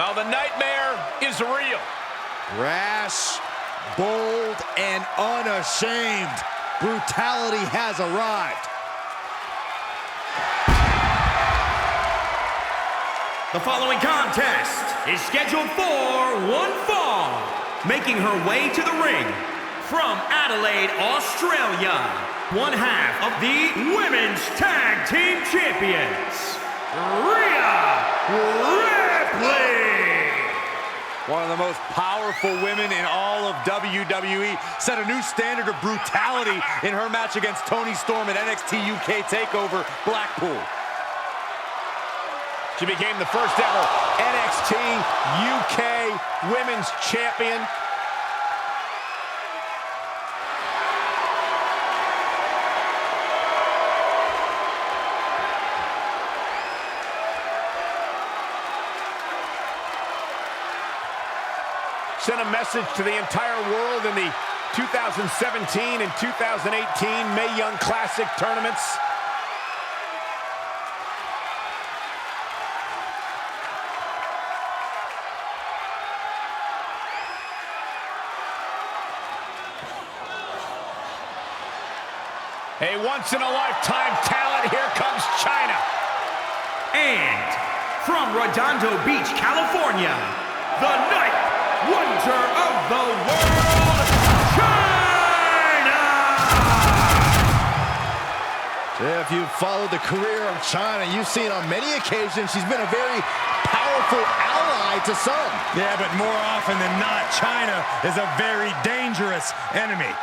Well, the nightmare is real. Rash, bold, and unashamed. Brutality has arrived. The following contest is scheduled for one fall. Making her way to the ring from Adelaide, Australia, one half of the Women's Tag Team Champions, Rhea Ripley. One of the most powerful women in all of WWE, set a new standard of brutality in her match against Toni Storm at NXT UK TakeOver Blackpool. She became the first ever NXT UK Women's Champion. Sent a message to the entire world in the 2017 and 2018 Mae Young Classic tournaments. A once-in-a-lifetime talent, here comes Chyna. And from Redondo Beach, California, the ninth wonder of the world, Chyna! If you've followed the career of Chyna, you've seen on many occasions she's been a very powerful ally to some. Yeah, but more often than not, Chyna is a very dangerous enemy.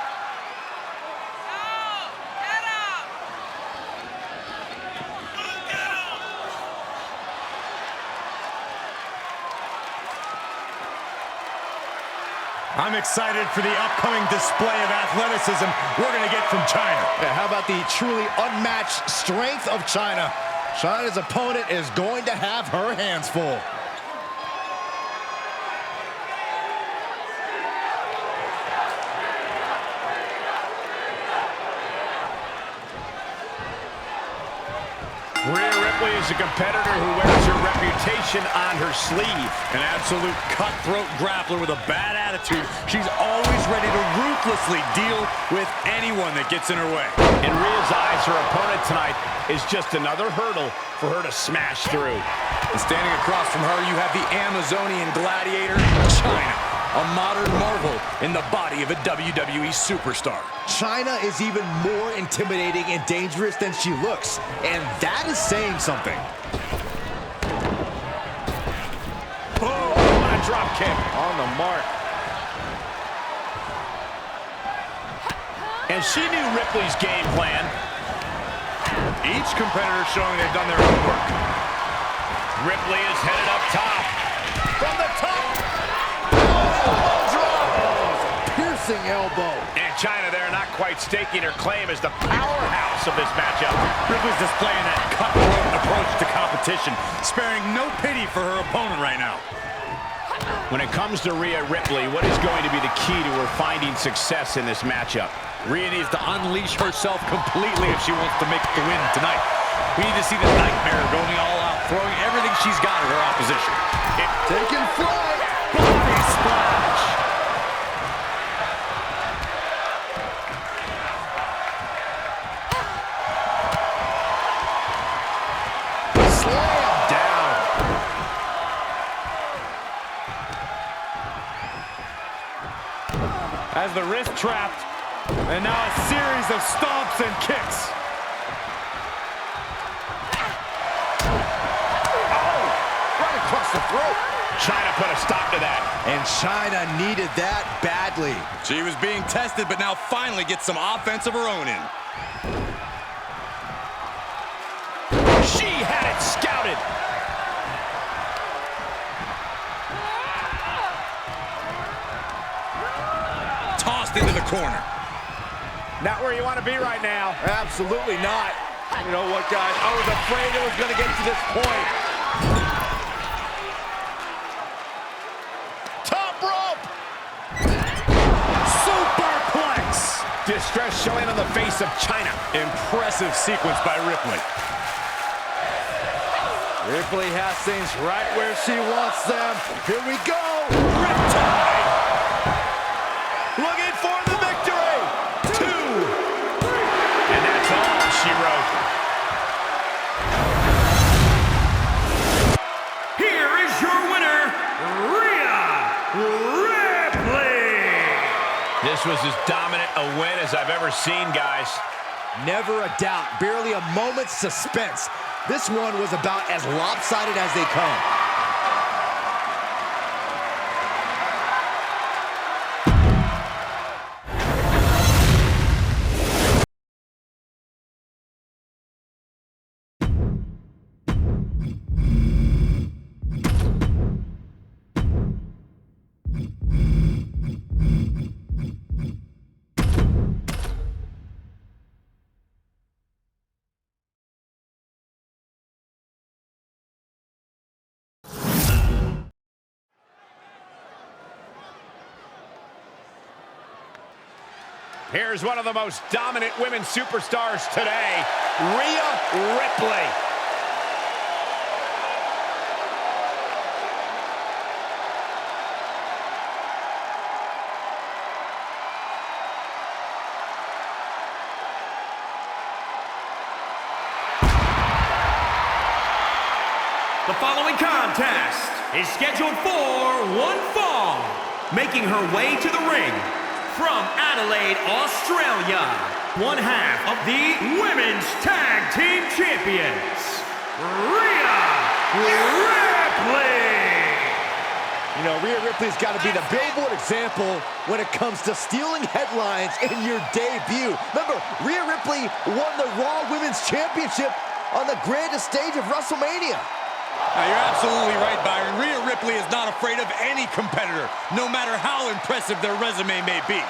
I'm excited for the upcoming display of athleticism we're going to get from Chyna. Yeah, how about the truly unmatched strength of Chyna? Chyna's opponent is going to have her hands full. Rhea Ripley is a competitor who wears her reputation on her sleeve. An absolute cutthroat grappler with a bad attitude. She's always ready to ruthlessly deal with anyone that gets in her way. In Rhea's eyes, her opponent tonight is just another hurdle for her to smash through. And standing across from her, you have the Amazonian gladiator, Chyna. A modern marvel in the body of a WWE superstar. Chyna is even more intimidating and dangerous than she looks, and that is saying something. Boom! What a drop kick on the mark. And she knew Ripley's game plan. Each competitor showing they've done their homework. Ripley is headed up top. From the top. Piercing elbow. And Chyna there not quite staking her claim as the powerhouse of this matchup. Ripley's displaying that cutthroat approach to competition, sparing no pity for her opponent right now. When it comes to Rhea Ripley, what is going to be the key to her finding success in this matchup? Rhea needs to unleash herself completely if she wants to make the win tonight. We need to see the nightmare going all out, throwing everything she's got at her opposition. Taking flight. Body splash. Slam down. Has the wrist trapped, and now a series of stomps and kicks. Right across the throat. Chyna put a stop to that. And Chyna needed that badly. She was being tested, but now finally gets some offense of her own in. She had it scouted. Tossed into the corner. Not where you want to be right now. Absolutely not. You know what, guys? I was afraid it was going to get to this point. Top rope! Superplex! Distress showing on the face of Chyna. Impressive sequence by Ripley. Ripley has things right where she wants them. Here we go. Riptide. Looking for the victory. 2, 3. And that's all she wrote. Here is your winner, Rhea Ripley. This was as dominant a win as I've ever seen, guys. Never a doubt, barely a moment's suspense. This one was about as lopsided as they come. Here's one of the most dominant women superstars today, Rhea Ripley. The following contest is scheduled for one fall. Making her way to the ring from Adelaide, Australia, one half of the Women's Tag Team Champions, Rhea Ripley. You know, Rhea Ripley's got to be the billboard example when it comes to stealing headlines in your debut. Remember, Rhea Ripley won the Raw Women's Championship on the grandest stage of WrestleMania. Now, you're absolutely right, Byron. Rhea Ripley is not afraid of any competitor, no matter how impressive their resume may be.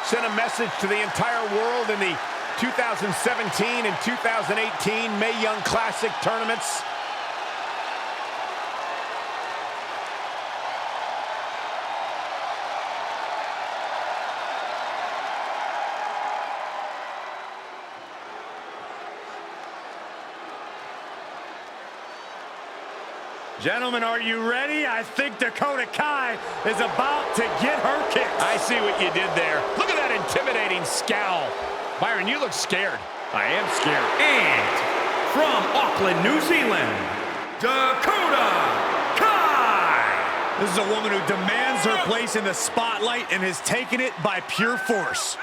Sent a message to the entire world in the 2017 and 2018 Mae Young Classic tournaments. Gentlemen, are you ready? I think Dakota Kai is about to get her kicks. I see what you did there. Look at that intimidating scowl. Byron, you look scared. I am scared. And from Auckland, New Zealand, Dakota Kai. This is a woman who demands her place in the spotlight and has taken it by pure force.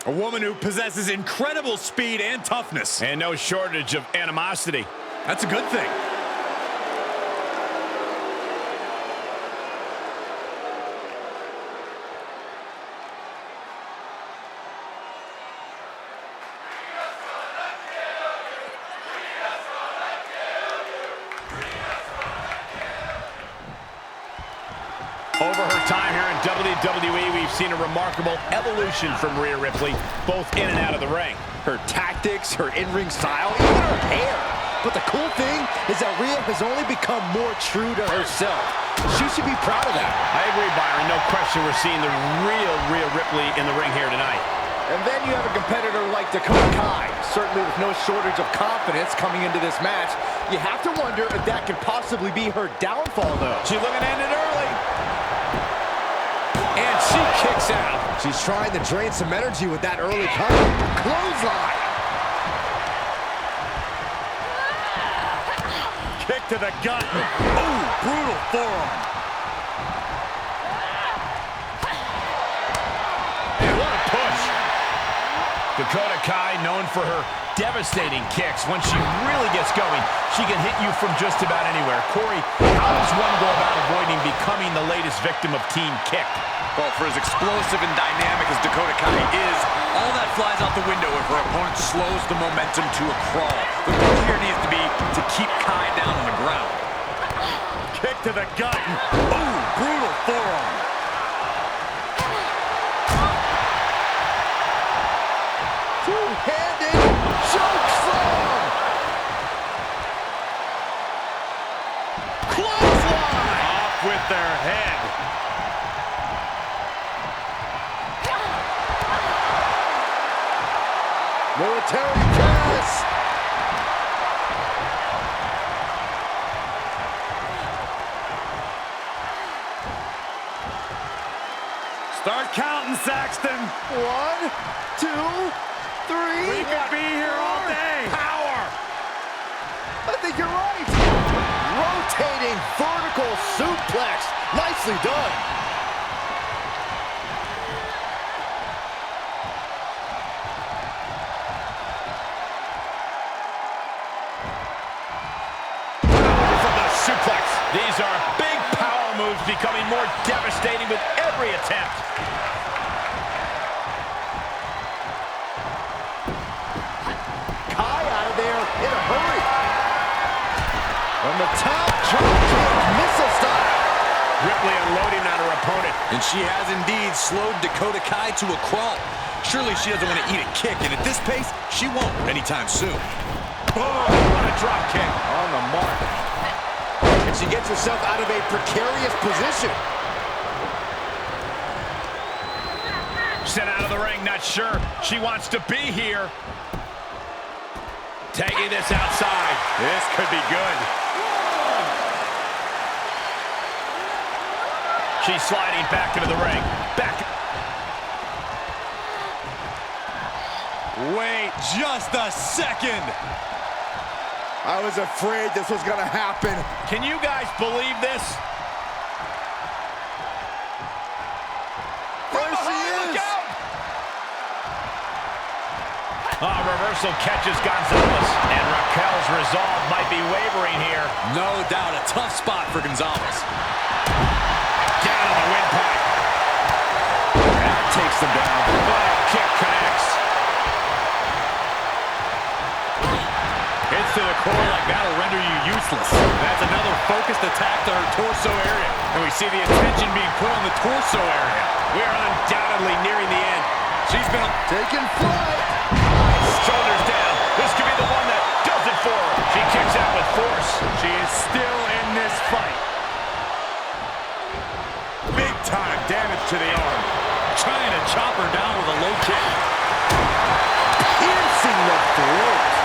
A woman who possesses incredible speed and toughness. And no shortage of animosity. That's a good thing. Over her time here in WWE, we've seen a remarkable evolution from Rhea Ripley, both in and out of the ring. Her tactics, her in-ring style, even her hair. But the cool thing is that Rhea has only become more true to herself. She should be proud of that. I agree, Byron. No question we're seeing the real Rhea Ripley in the ring here tonight. And then you have a competitor like Dakota Kai, certainly with no shortage of confidence coming into this match. You have to wonder if that could possibly be her downfall, though. She's looking to end it early. And she kicks out. She's trying to drain some energy with that early cover. Clothesline. Kick to the gut. Oh, brutal forearm. And what a push. Dakota Kai, known for her devastating kicks. When she really gets going, she can hit you from just about anywhere. Corey, how does one go about avoiding becoming the latest victim of Team Kick? Well, for as explosive and dynamic as Dakota Kai is, all that flies out the window if her opponent slows the momentum to a crawl. The goal here needs to be to keep Kai down on the ground. Kick to the gut. Oh, brutal forearm. Two-handed choke slam. Clothesline. Off with their head. Military press. Start counting, Saxton. 1, 2, 3. We could be here all day. Power. I think you're right. Rotating vertical suplex. Nicely done. From the suplex. These are big power moves becoming more devastating with every attempt. Kai out of there in a hurry. From the top, drop kick, missile style. Ripley unloading on her opponent. And she has indeed slowed Dakota Kai to a crawl. Surely she doesn't want to eat a kick, and at this pace, she won't anytime soon. Boom! What a drop kick. On the mark. And she gets herself out of a precarious position. Sent out of the ring, not sure she wants to be here. Taking this outside. This could be good. She's sliding back into the ring. Back. Wait just a second. I was afraid this was gonna happen. Can you guys believe this? There she is. Reversal catches Gonzalez. And Raquel's resolve might be wavering here. No doubt, a tough spot for Gonzalez. Down on the windpipe. That takes them down. Flying kick connects. Hits to the core like that'll render you useless. That's another focused attack to her torso area. And we see the attention being put on the torso area. We are undoubtedly nearing the end. She's been Taking flight. Shoulders down. This could be the one that does it for her. She kicks out with force. She is still in this fight. Big time damage to the arm. Trying to chop her down with a low kick. Piercing the throat.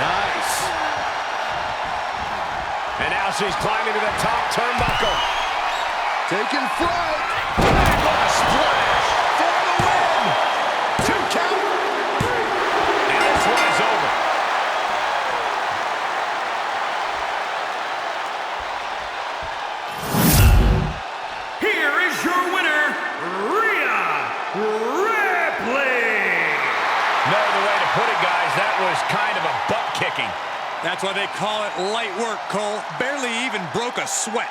Nice. And now she's climbing to the top turnbuckle. Taking flight. What a splash for the win. 2 count. And this one is over. Here is your winner, Rhea Ripley. No other way to put it, guys. That was kind of a butt kicking. That's why they call it light work, Cole. Barely even broke a sweat.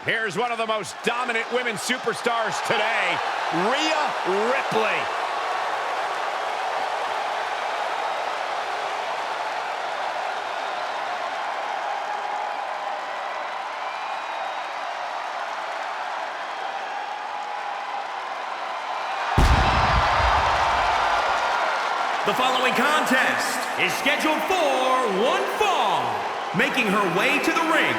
Here's one of the most dominant women superstars today, Rhea Ripley. The following contest is scheduled for one fall. Making her way to the ring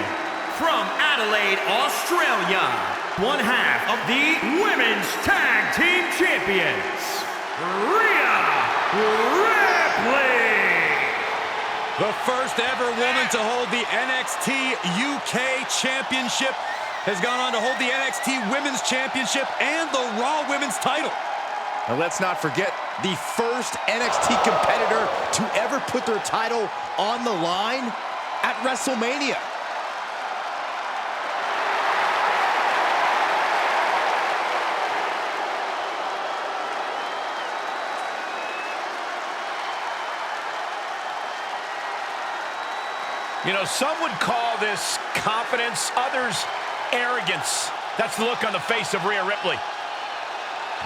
from Adelaide, Australia, one half of the Women's Tag Team Champions, Rhea Ripley. The first ever woman to hold the NXT UK Championship has gone on to hold the NXT Women's Championship and the Raw Women's title. And let's not forget, the first NXT competitor to ever put their title on the line at WrestleMania. You know, some would call this confidence, others arrogance. That's the look on the face of Rhea Ripley.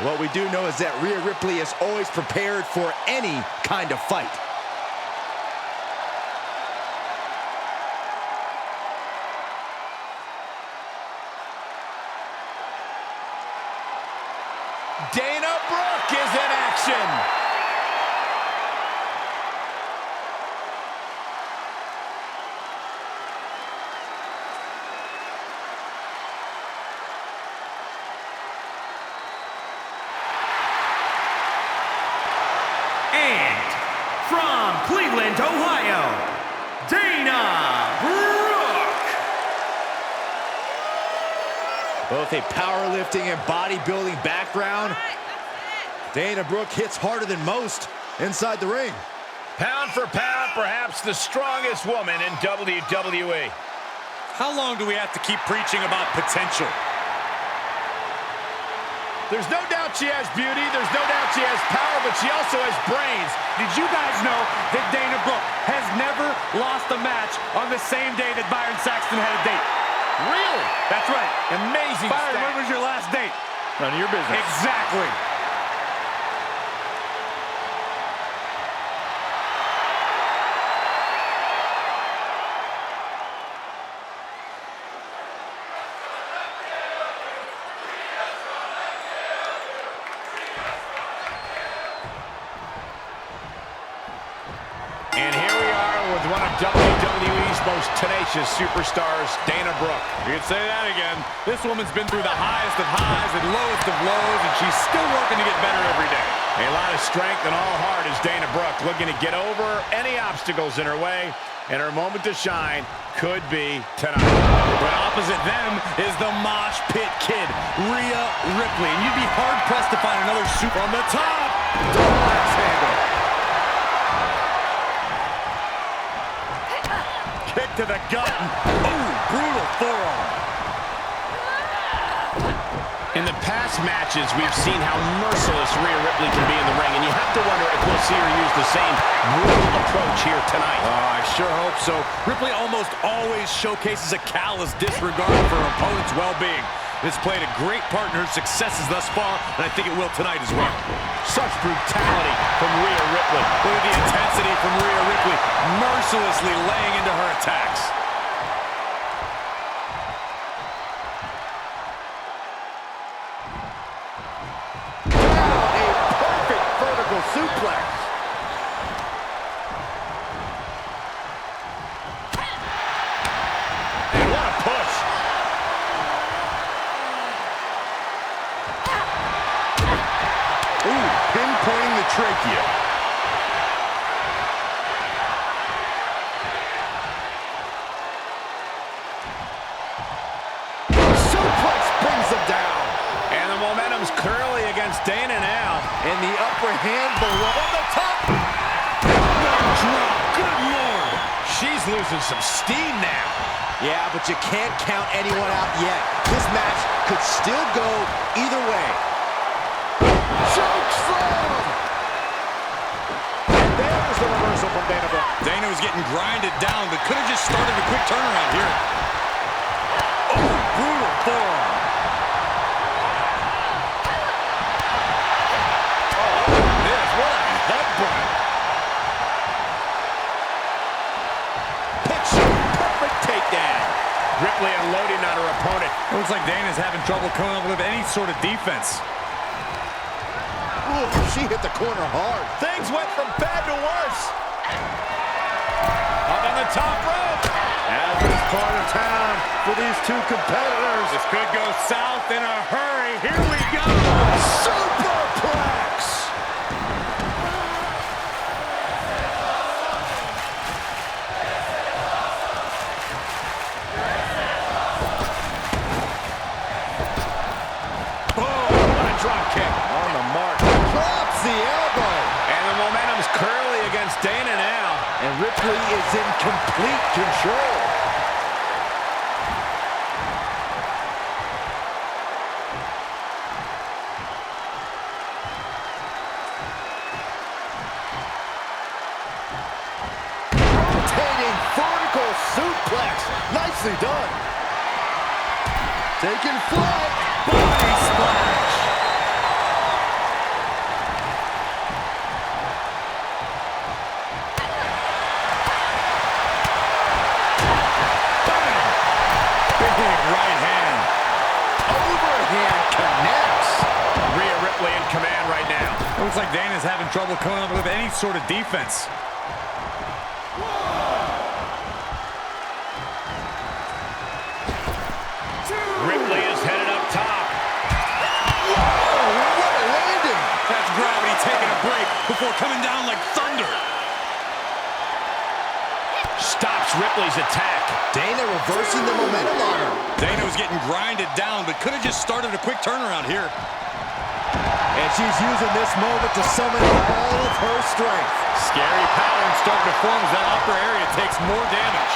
What we do know is that Rhea Ripley is always prepared for any kind of fight. Dana Brooke is in action. And from Cleveland, Ohio, Dana Brooke. Both a powerlifting and bodybuilding background, Dana Brooke hits harder than most inside the ring. Pound for pound, perhaps the strongest woman in WWE. How long do we have to keep preaching about potential? There's no doubt she has beauty, there's no doubt she has power, but she also has brains. Did you guys know that Dana Brooke has never lost a match on the same day that Byron Saxton had a date? Really? That's right. Amazing Byron, stat. when was your last date? None of your business. Exactly. And here we are with one of WWE's most tenacious superstars, Dana Brooke. You can say that again. This woman's been through the highest of highs and lowest of lows, and she's still working to get better every day. A lot of strength and all heart is Dana Brooke, looking to get over any obstacles in her way, and her moment to shine could be tonight. But opposite them is the Mosh Pit Kid, Rhea Ripley. And you'd be hard-pressed to find another super on the top. Double axe handle. Kick to the gut. Ooh, brutal forearm. In the past matches, we've seen how merciless Rhea Ripley can be in the ring, and you have to wonder if we'll see her use the same brutal approach here tonight. I sure hope so. Ripley almost always showcases a callous disregard for her opponent's well-being. It's played a great part in her successes thus far, and I think it will tonight as well. Such brutality from Rhea Ripley. Look at the intensity from Rhea Ripley, mercilessly laying into her attacks. Suplex. And what a push. Ooh, pinpointing the trachea. Suplex brings him down. And the momentum's curly against Dana now. And the upper hand below on the top. Drop. Good Lord. She's losing some steam now. Yeah, but you can't count anyone out yet. This match could still go either way. Chokeslam! And there's the reversal from Dana Brooke. Dana was getting grinded down, but could have just started a quick turnaround here. Oh, brutal forearm. Ripley unloading on her opponent. Looks like Dana's having trouble coming up with any sort of defense. Ooh, she hit the corner hard. Things went from bad to worse. Up on the top rope. As part of town for these two competitors. This could go south in a hurry. Here we go. Superplex. Drop kick. On the mark. complete control. Rotating vertical suplex. Nicely done. Taking flight. Body splash. Right hand. Overhand connects. Rhea Ripley in command right now. Looks like Dana's having trouble coming up with any sort of defense. Ripley is headed up top. Whoa, what a landing. That's gravity taking a break before coming down like thunder. Stops Ripley's attack. Dana reversing the momentum on her. Dana was getting grinded down, but could have just started a quick turnaround here. And she's using this moment to summon all of her strength. Scary pattern starting to form as that upper area takes more damage.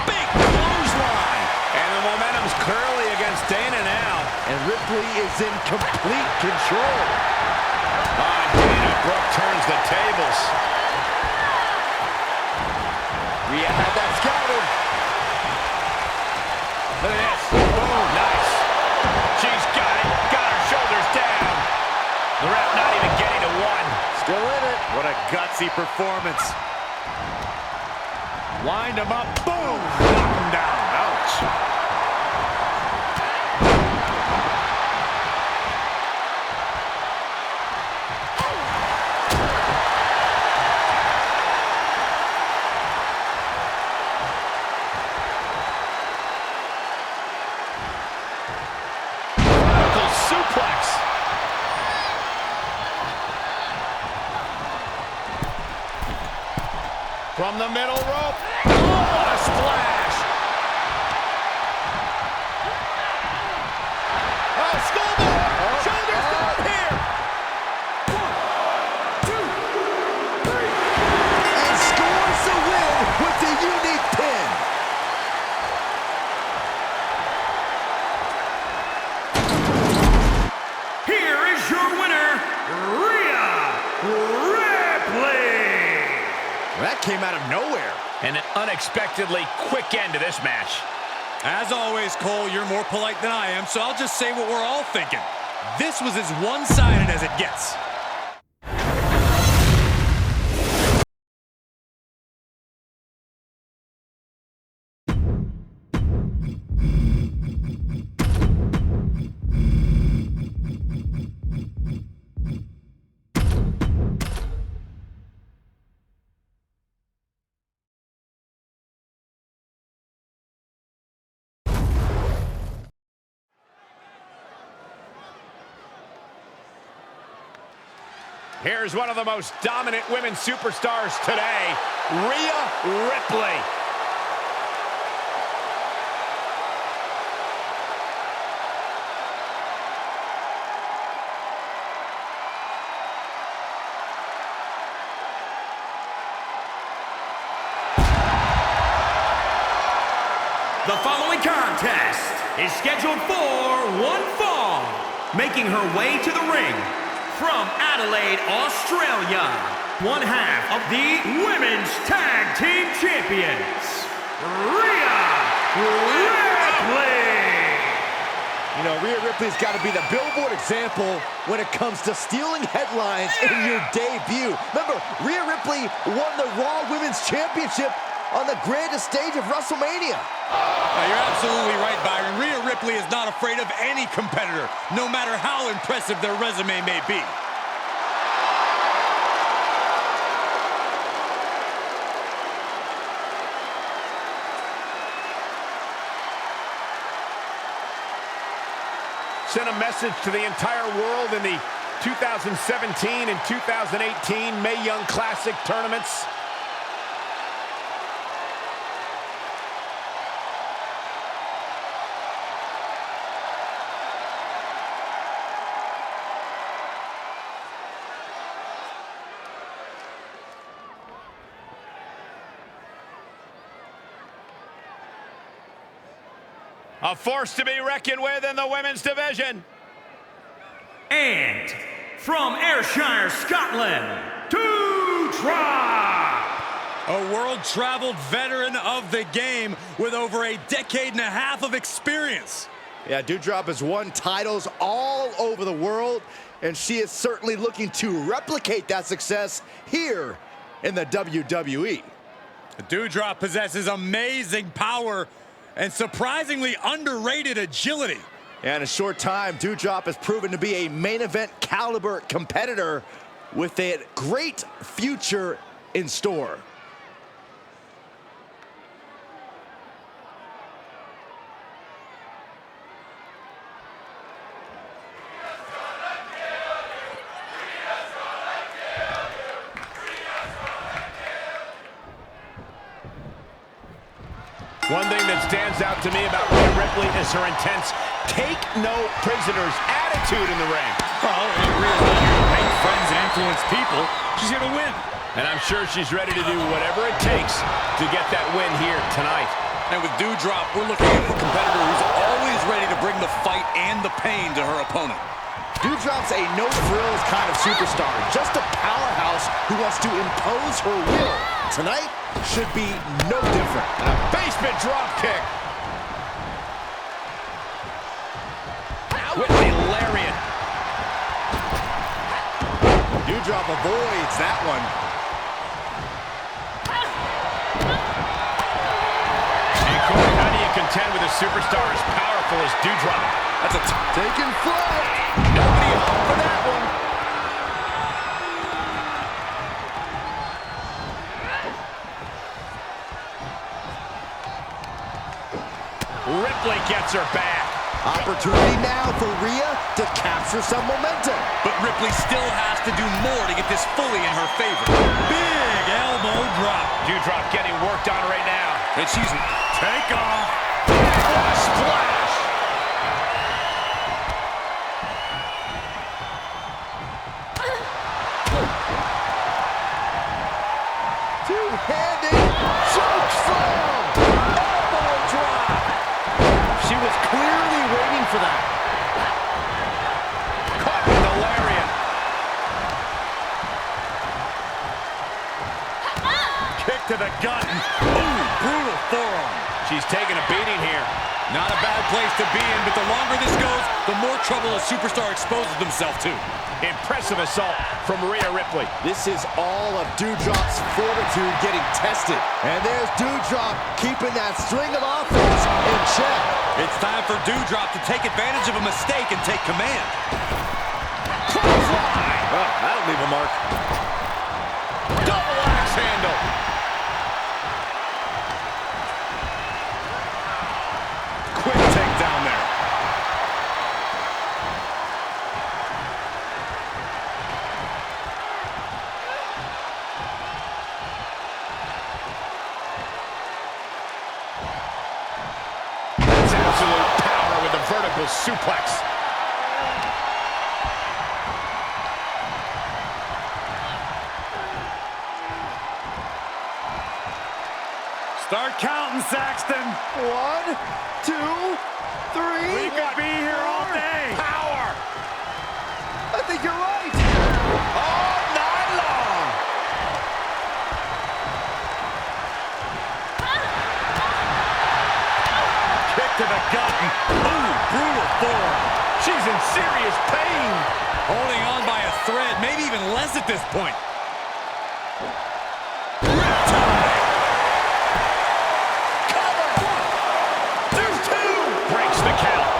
Big clothesline. And the momentum's clearly against Dana now. And Ripley is in complete control. Dana Brooke turns the tables. Rhea had that scouted. Look at this. Boom, nice. She's got it. Got her shoulders down. The ref not even getting to one. Still in it. What a gutsy performance. Wind him up. Boom. Knock him down. Ouch. Suplex. From the middle rope. Oh, what a splash. Oh, skullboard. Shoulders down here. 1, 2, 3. And scores the win with the unique pin. Here is your winner, Rhea Ripley. That came out of nowhere. And an unexpectedly quick end to this match. As always, Cole, you're more polite than I am, so I'll just say what we're all thinking. This was as one-sided as it gets. Here's one of the most dominant women's superstars today, Rhea Ripley. The following contest is scheduled for one fall. Making her way to the ring from Adelaide, Australia, one half of the Women's Tag Team Champions, Rhea Ripley. You know, Rhea Ripley's got to be the billboard example when it comes to stealing headlines in your debut. Remember, Rhea Ripley won the Raw Women's Championship on the grandest stage of WrestleMania. You're absolutely right, Byron. Rhea Ripley is not afraid of any competitor, no matter how impressive their resume may be. Sent a message to the entire world in the 2017 and 2018 Mae Young Classic tournaments. A force to be reckoned with in the women's division. And from Ayrshire, Scotland, Doudrop. A world-traveled veteran of the game with over a decade and a half of experience. Yeah, Doudrop has won titles all over the world, and she is certainly looking to replicate that success here in the WWE. Doudrop possesses amazing power and surprisingly underrated agility. And in a short time, Doudrop has proven to be a main event caliber competitor with a great future in store. One thing that stands out to me about Rhea Ripley is her intense take-no-prisoners attitude in the ring. Oh, Rhea's not here to make friends and influence people. She's here to win. And I'm sure she's ready to do whatever it takes to get that win here tonight. And with Doudrop, we're looking at a competitor who's always ready to bring the fight and the pain to her opponent. Doudrop's a no-frills kind of superstar, just a powerhouse who wants to impose her will. Tonight should be no different. And a basement drop kick. With a lariat. Doudrop avoids that one. Hey, Corey, how do you contend with a superstar as powerful as Doudrop? That's a taken flight. Nobody home for that one. Ripley gets her back. Opportunity now for Rhea to capture some momentum. But Ripley still has to do more to get this fully in her favor. Big elbow drop. Doudrop getting worked on right now. And she's take off. What a splash. Two-handed choke slam. Elbow drop. She was clearly waiting for that. Caught with the lariat. Kick to the gut. Ooh, brutal forearm. She's taking a beating here. Not a bad place to be in, but the longer this goes, the more trouble a superstar exposes themselves to. Impressive assault from Rhea Ripley. This is all of Doudrop's fortitude getting tested. And there's Doudrop keeping that string of offense in check. It's time for Doudrop to take advantage of a mistake and take command. Clothesline. Oh, that'll leave a mark. Double axe handle. Quick takedown there. That's absolute power with a vertical suplex. Start counting, Saxton. 1, 2, 3. We could be here all day. Power. I think you're right. All night long. Kick to the gut. Ooh, brutal forearm. She's in serious pain. Holding on by a thread, maybe even less at this point.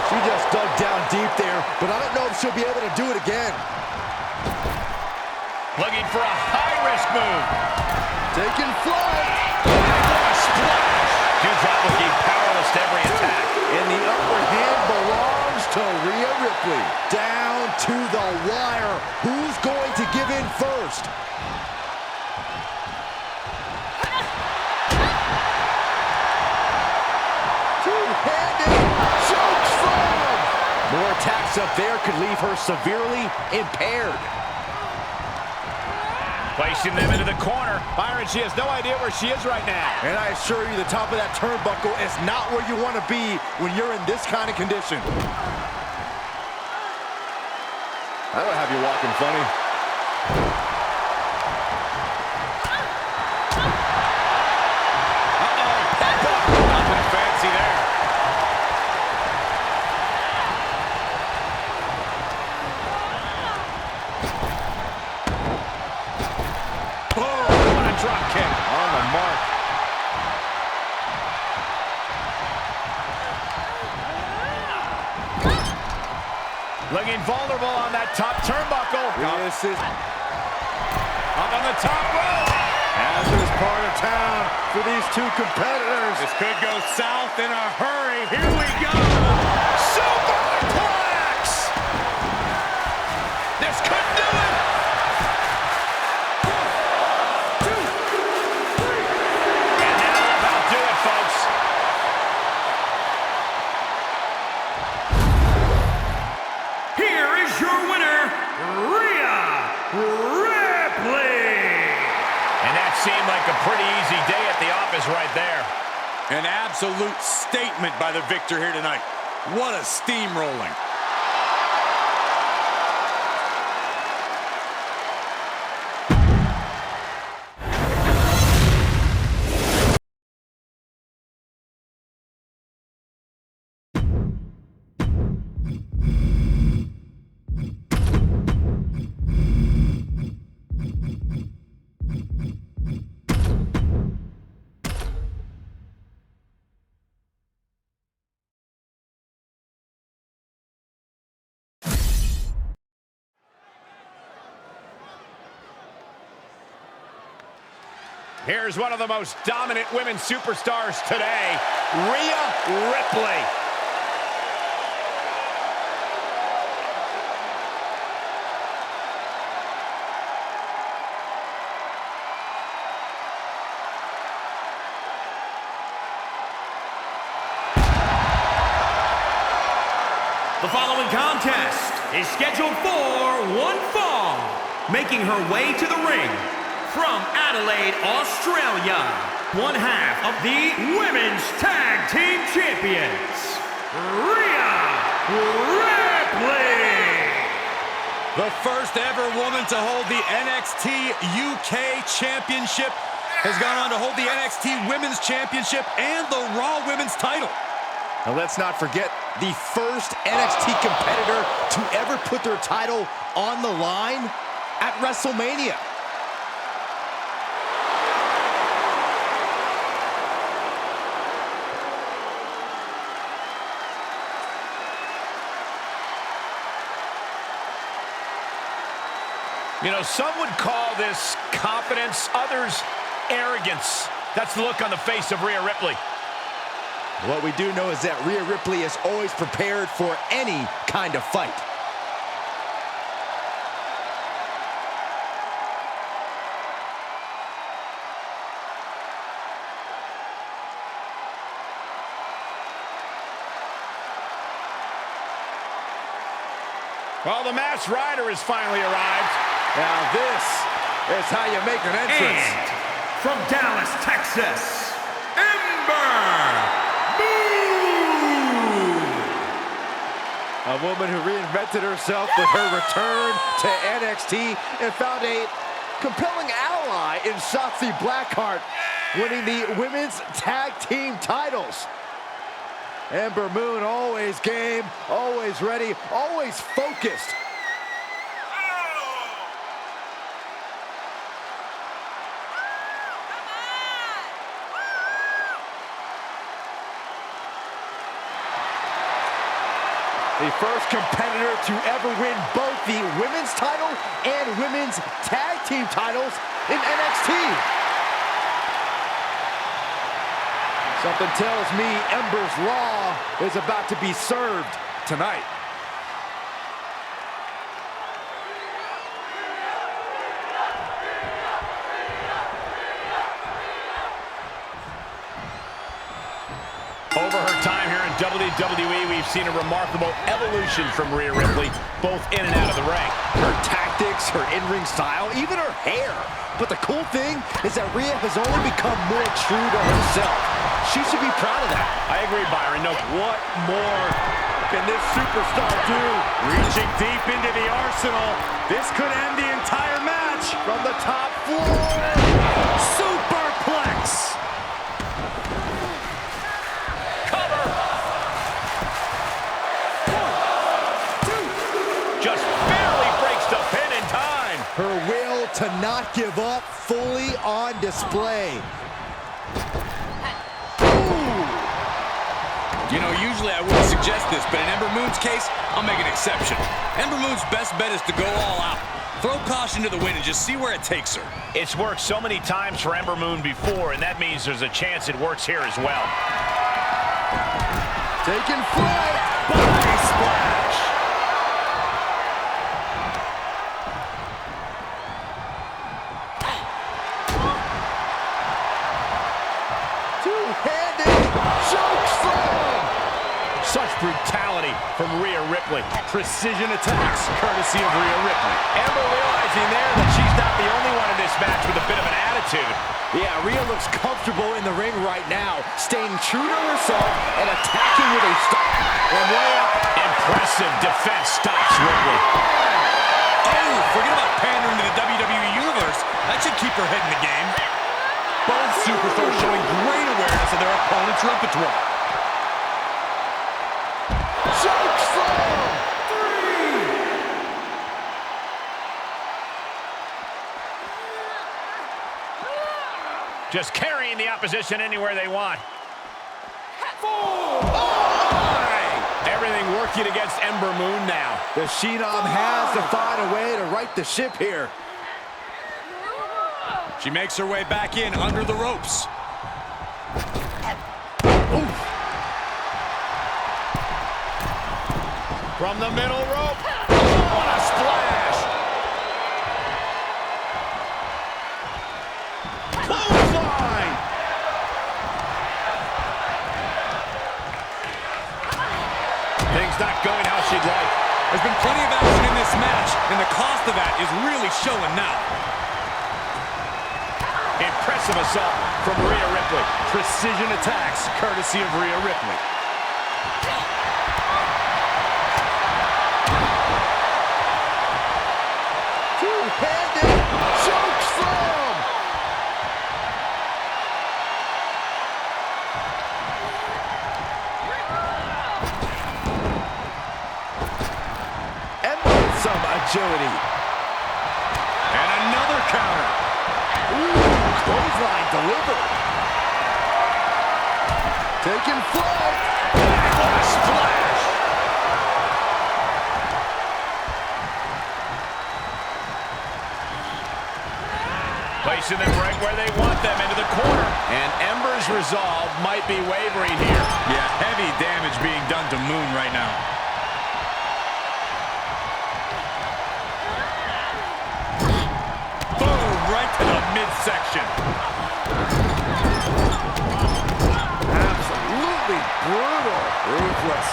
She just dug down deep there, but I don't know if she'll be able to do it again. Looking for a high-risk move. Taking flight. What a splash. Doudrop looking powerless to every attack. And the upper hand belongs to Rhea Ripley. Down to the wire. Who's going to give in first? Two-handed choke slam. More attacks up there could leave her severely impaired. Placing them into the corner. Byron, she has no idea where she is right now. And I assure you, the top of that turnbuckle is not where you want to be when you're in this kind of condition. That'll have you walking funny. Nothing fancy there. What a drop kick. On the mark. Looking vulnerable on that top turnbuckle. This is Up on the top rope. hazardous part of town for these two competitors. This could go south in a hurry. Here we go. Superplex. This could do it. 1, 2, 3. And that'll about do it, folks. Here is your winner, Rhea Ripley. And that seemed like a pretty easy day at the office right there. An absolute statement by the victor here tonight. What a steamrolling. Here's one of the most dominant women superstars today, Rhea Ripley. The following contest is scheduled for one fall. Making her way to the ring from Adelaide, Australia, one half of the Women's Tag Team Champions, Rhea Ripley. The first ever woman to hold the NXT UK Championship has gone on to hold the NXT Women's Championship and the Raw Women's title. And let's not forget the first NXT competitor to ever put their title on the line at WrestleMania. You know, some would call this confidence, others arrogance. That's the look on the face of Rhea Ripley. What we do know is that Rhea Ripley is always prepared for any kind of fight. Well, the Masked Rider has finally arrived. Now this is how you make an entrance. And from Dallas, Texas, Ember. A woman who reinvented herself with her return to NXT and found a compelling ally in Shotzi Blackheart, winning the Women's Tag Team titles. Ember Moon, always game, always ready, always focused. The first competitor to ever win both the women's title and women's tag team titles in NXT. Something tells me Ember's Law is about to be served tonight. Over her time here in WWE, we've seen a remarkable evolution from Rhea Ripley, both in and out of the ring. Her tactics, her in-ring style, even her hair. But the cool thing is that Rhea has only become more true to herself. She should be proud of that. I agree, Byron. No, What more can this superstar do? Reaching deep into the arsenal. This could end the entire match. From the top floor. Superplex. just barely breaks the pin in time. Her will to not give up fully on display. You know, usually I wouldn't suggest this, but in Ember Moon's case, I'll make an exception. Ember Moon's best bet is to go all out. Throw caution to the wind and just see where it takes her. It's worked so many times for Ember Moon before, and that means there's a chance it works here as well. Taking flight. Body splash. Two-handed choke slam. Such brutality from Rhea Ripley. Precision attacks, courtesy of Rhea Ripley. Ember realizing there that she's not the only one in this match with a bit of an attitude. Yeah, Rhea looks comfortable in the ring right now, staying true to herself and attacking with a From way up. Impressive defense stops Ripley. Oh, forget about pandering to the WWE Universe. That should keep her head in the game. Both superstars showing great awareness of their opponent's repertoire. choke slam. Just carrying the opposition anywhere they want. Everything working against Ember Moon now. The Sheenom has to find a way to right the ship here. She makes her way back in under the ropes. From the middle rope. What a splash. Clothesline. Things not going how she'd like. There's been plenty of action in this match, and the cost of that is really showing now. Impressive assault from Rhea Ripley. Precision attacks, courtesy of Rhea Ripley. Two-handed choke slam. And with some agility. And another counter. Clothesline delivered. Taking flight. What a splash. Placing them right where they want them, into the corner. And Ember's resolve might be wavering here. Yeah, heavy damage being done to Moon right now. Boom, right to the midsection. Absolutely brutal. Ruthless.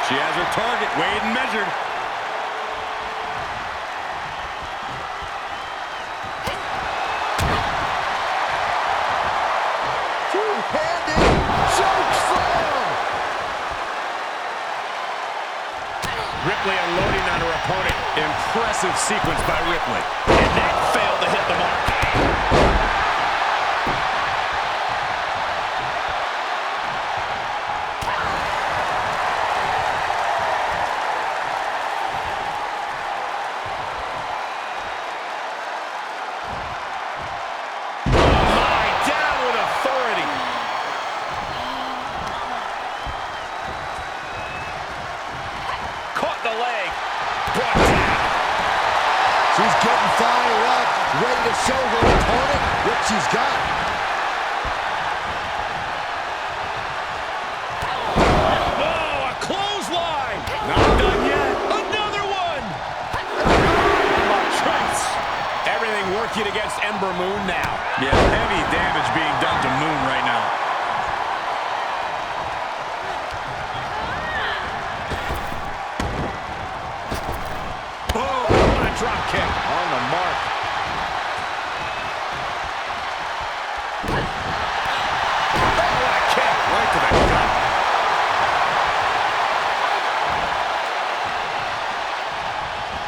She has her target weighed and measured. Two-handed choke slam. Ripley unloading on her opponent. Impressive sequence by Ripley. And that failed to hit the mark. My, down with authority. Caught the leg. Brought down. She's getting fired up, ready to show her opponent what she's got. Oh, a clothesline. Not done yet. Another one. How about Trace? Everything working against Ember Moon now. Yeah, heavy damage being done to Moon right now. drop kick. On the mark. What a kick. Right to the gut.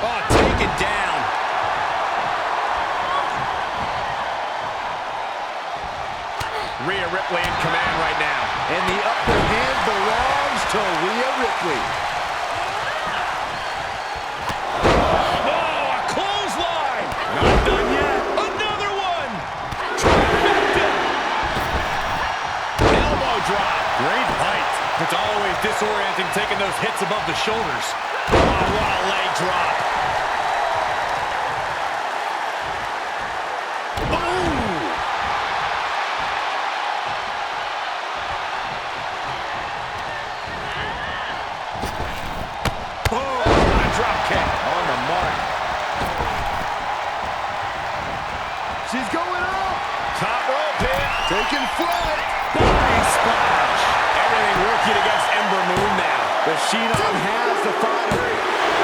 Oh, taken down. Rhea Ripley in command right now. And the upper hand belongs to Rhea Ripley. Oh, a clothesline. Not done yet. Another one. Elbow drop. Great height. It's always disorienting taking those hits above the shoulders. Oh, what a leg drop. She's going up. Top rope hit. Taking flight. Body splash. Everything working against Ember Moon now. The She-Dog has the final.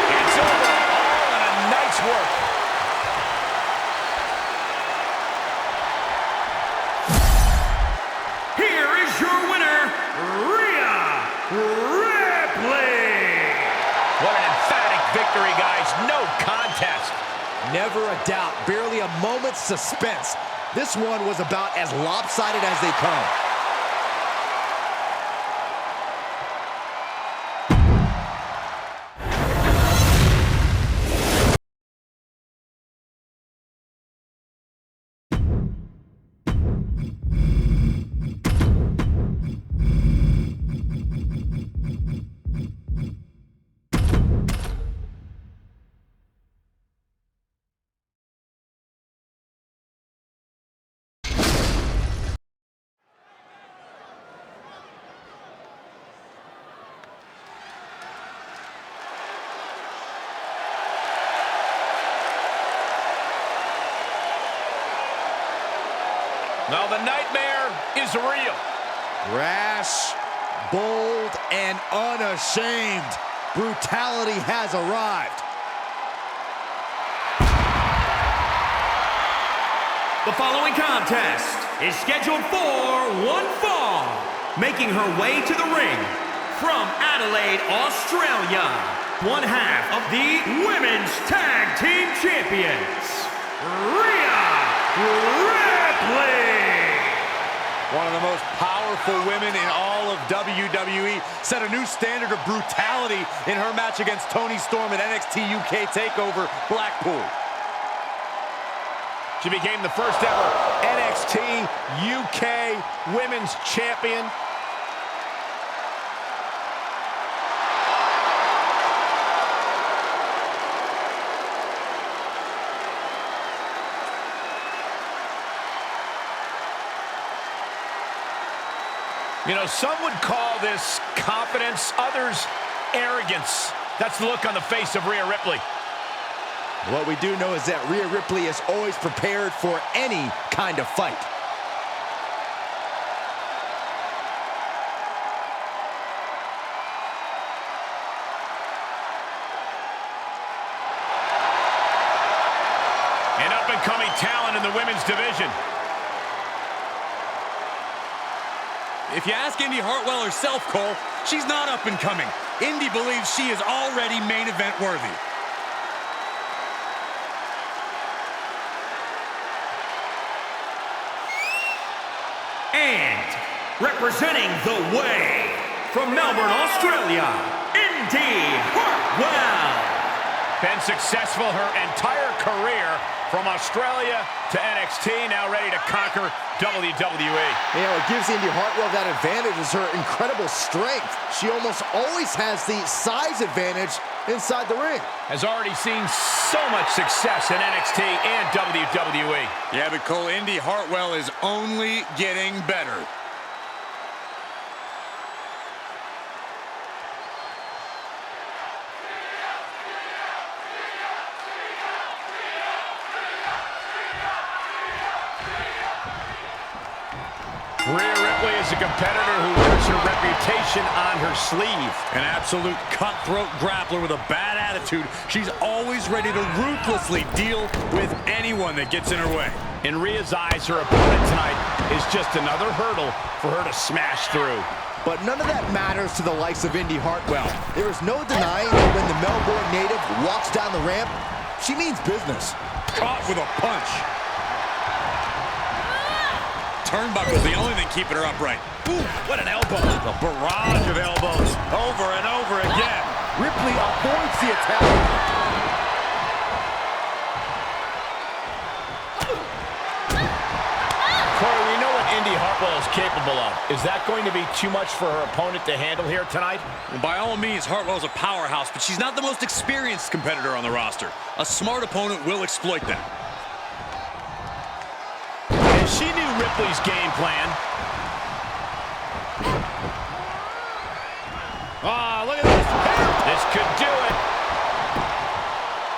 It's over. All in a night's work. Here is your winner, Rhea Ripley. What an emphatic victory, guys. No contest. Never a doubt, barely a moment's suspense. This one was about as lopsided as they come. Now the nightmare is real. Rash, bold, and unashamed. Brutality has arrived. The following contest is scheduled for one fall. Making her way to the ring from Adelaide, Australia, one half of the Women's Tag Team Champions, Rhea Ripley. One of the most powerful women in all of WWE, set a new standard of brutality in her match against Toni Storm at NXT UK TakeOver Blackpool. She became the first ever NXT UK Women's Champion. You know, some would call this confidence, others arrogance. That's the look on the face of Rhea Ripley. What we do know is that Rhea Ripley is always prepared for any kind of fight. An up-and-coming talent in the women's division. If you ask Indy Hartwell herself, Cole, she's not up and coming. Indy believes she is already main event worthy. And representing the way from Melbourne, Australia, Indy Hartwell. Been successful her entire career from Australia to NXT, now ready to conquer WWE. You know, what gives Indy Hartwell that advantage is her incredible strength. She almost always has the size advantage inside the ring. Has already seen so much success in NXT and WWE. Yeah, but Cole, Indy Hartwell is only getting better. Rhea Ripley is She's a competitor who wears her reputation on her sleeve. An absolute cutthroat grappler with a bad attitude. She's always ready to ruthlessly deal with anyone that gets in her way. In Rhea's eyes, her opponent tonight is just another hurdle for her to smash through. But none of that matters to the likes of Indi Hartwell. There is no denying that when the Melbourne native walks down the ramp, she means business. Caught with a punch. Turnbuckle's the only thing keeping her upright. Ooh, what an elbow. A barrage of elbows over and over again. Ripley avoids the attack. Corey, we know what Indi Hartwell is capable of. Is that going to be too much for her opponent to handle here tonight? Well, by all means, Hartwell's a powerhouse, but she's not the most experienced competitor on the roster. A smart opponent will exploit that. And she knew Ripley's game plan. Ah, look at this. This could do it.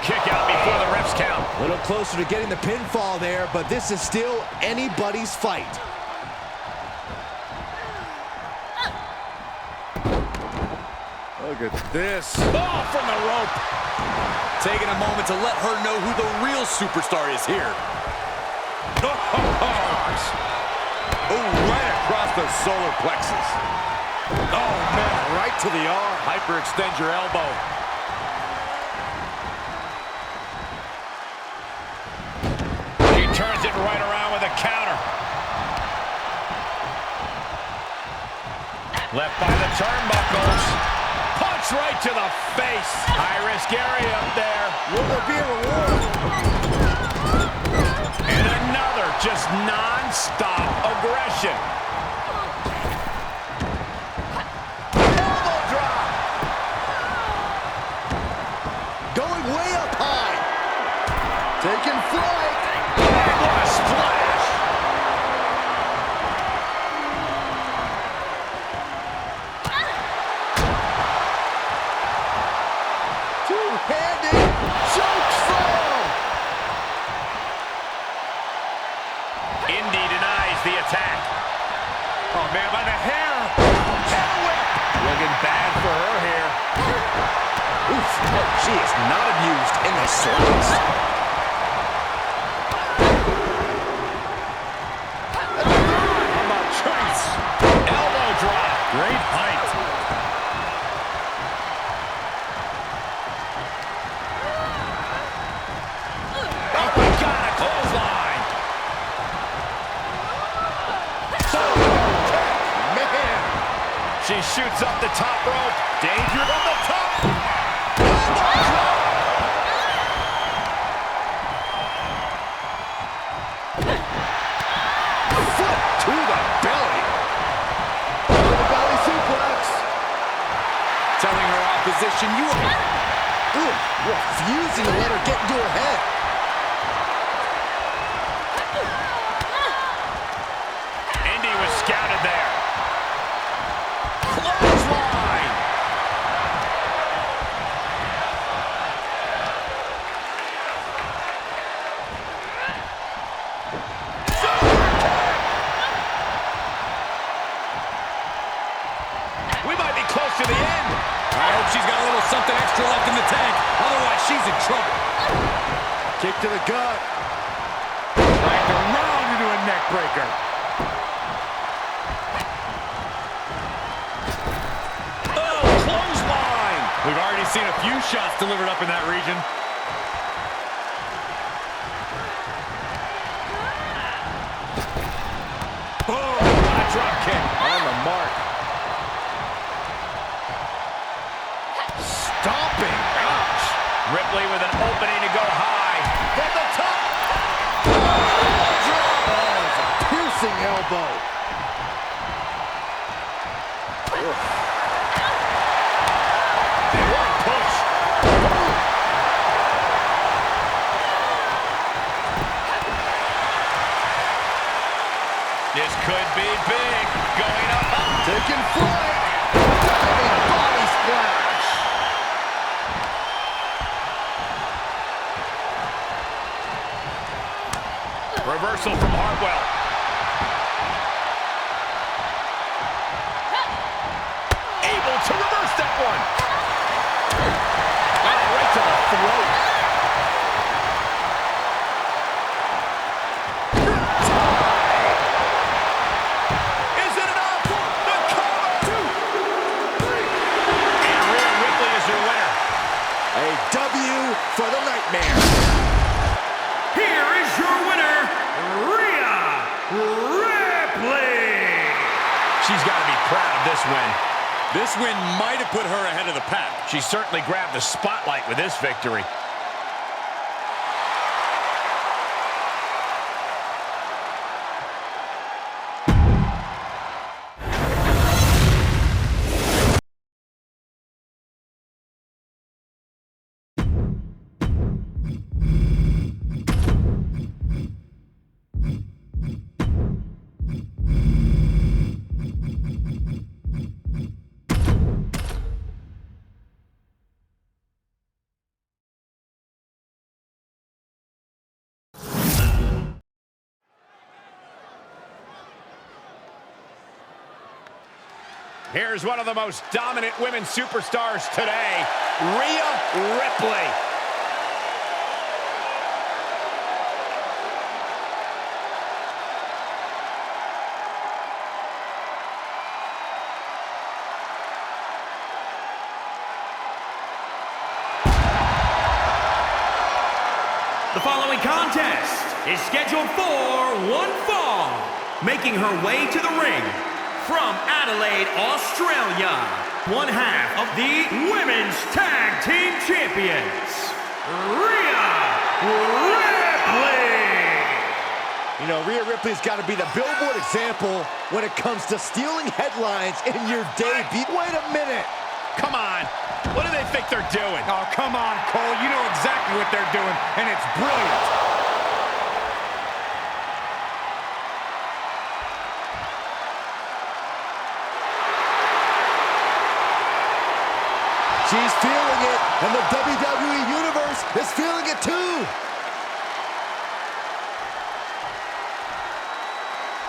Kick out before the refs count. A little closer to getting the pinfall there, but this is still anybody's fight. Look at this. Oh, from the rope. Taking a moment to let her know who the real superstar is here. Oh, right across the solar plexus. Oh, man, right to the arm. Hyperextend your elbow. She turns it right around with a counter. Left by the turnbuckles. Punch right to the face. High-risk area up there. Will there be a reward? And another just non-stop aggression. Elbow drop. Going way up high. Taking flight. What a splash. Two-handed choke slam. Indi denies the attack. Oh, man, by the hair. Tail whip. Looking bad for her here. Oof. She is not amused in the slightest. How about choice? Elbow drop. Great height. Oh my God, a clothesline. Man. She shoots up the top rope. Danger from the top. Foot to the belly. The belly suplex. Telling her opposition, you are... Ooh, refusing to let her get into her head. Indi was scouted there. Clothesline. We might be close to the end. I hope she's got a little something extra left in the tank. Otherwise, she's in trouble. Kick to the gut. Dragged around into a neck breaker. Oh, clothesline. We've already seen a few shots delivered up in that region. Boom. A drop kick on the mark. Stomping. Ouch. Ripley with an opening to go high. From the top. Oh, it's a piercing elbow. And what a push. This could be big. Going up. Taking flight. Diving body splash. Reversal from Hartwell. one. Oh, right to the throat. Is it enough? The cover. 2, 3. And Rhea Ripley is your winner. A W for the Nightmare. Here is your winner, Rhea Ripley. She's got to be proud of this win. This win might have put her ahead of the pack. She certainly grabbed the spotlight with this victory. Here's one of the most dominant women superstars today, Rhea Ripley. The following contest is scheduled for one fall. Making her way to the ring from Adelaide, Australia, one half of the Women's Tag Team Champions, Rhea Ripley. You know, Rhea Ripley's got to be the billboard example when it comes to stealing headlines in your debut. Wait a minute. Come on. What do they think they're doing? Oh, come on, Cole. You know exactly what they're doing, and it's brilliant. She's feeling it, and the WWE Universe is feeling it too.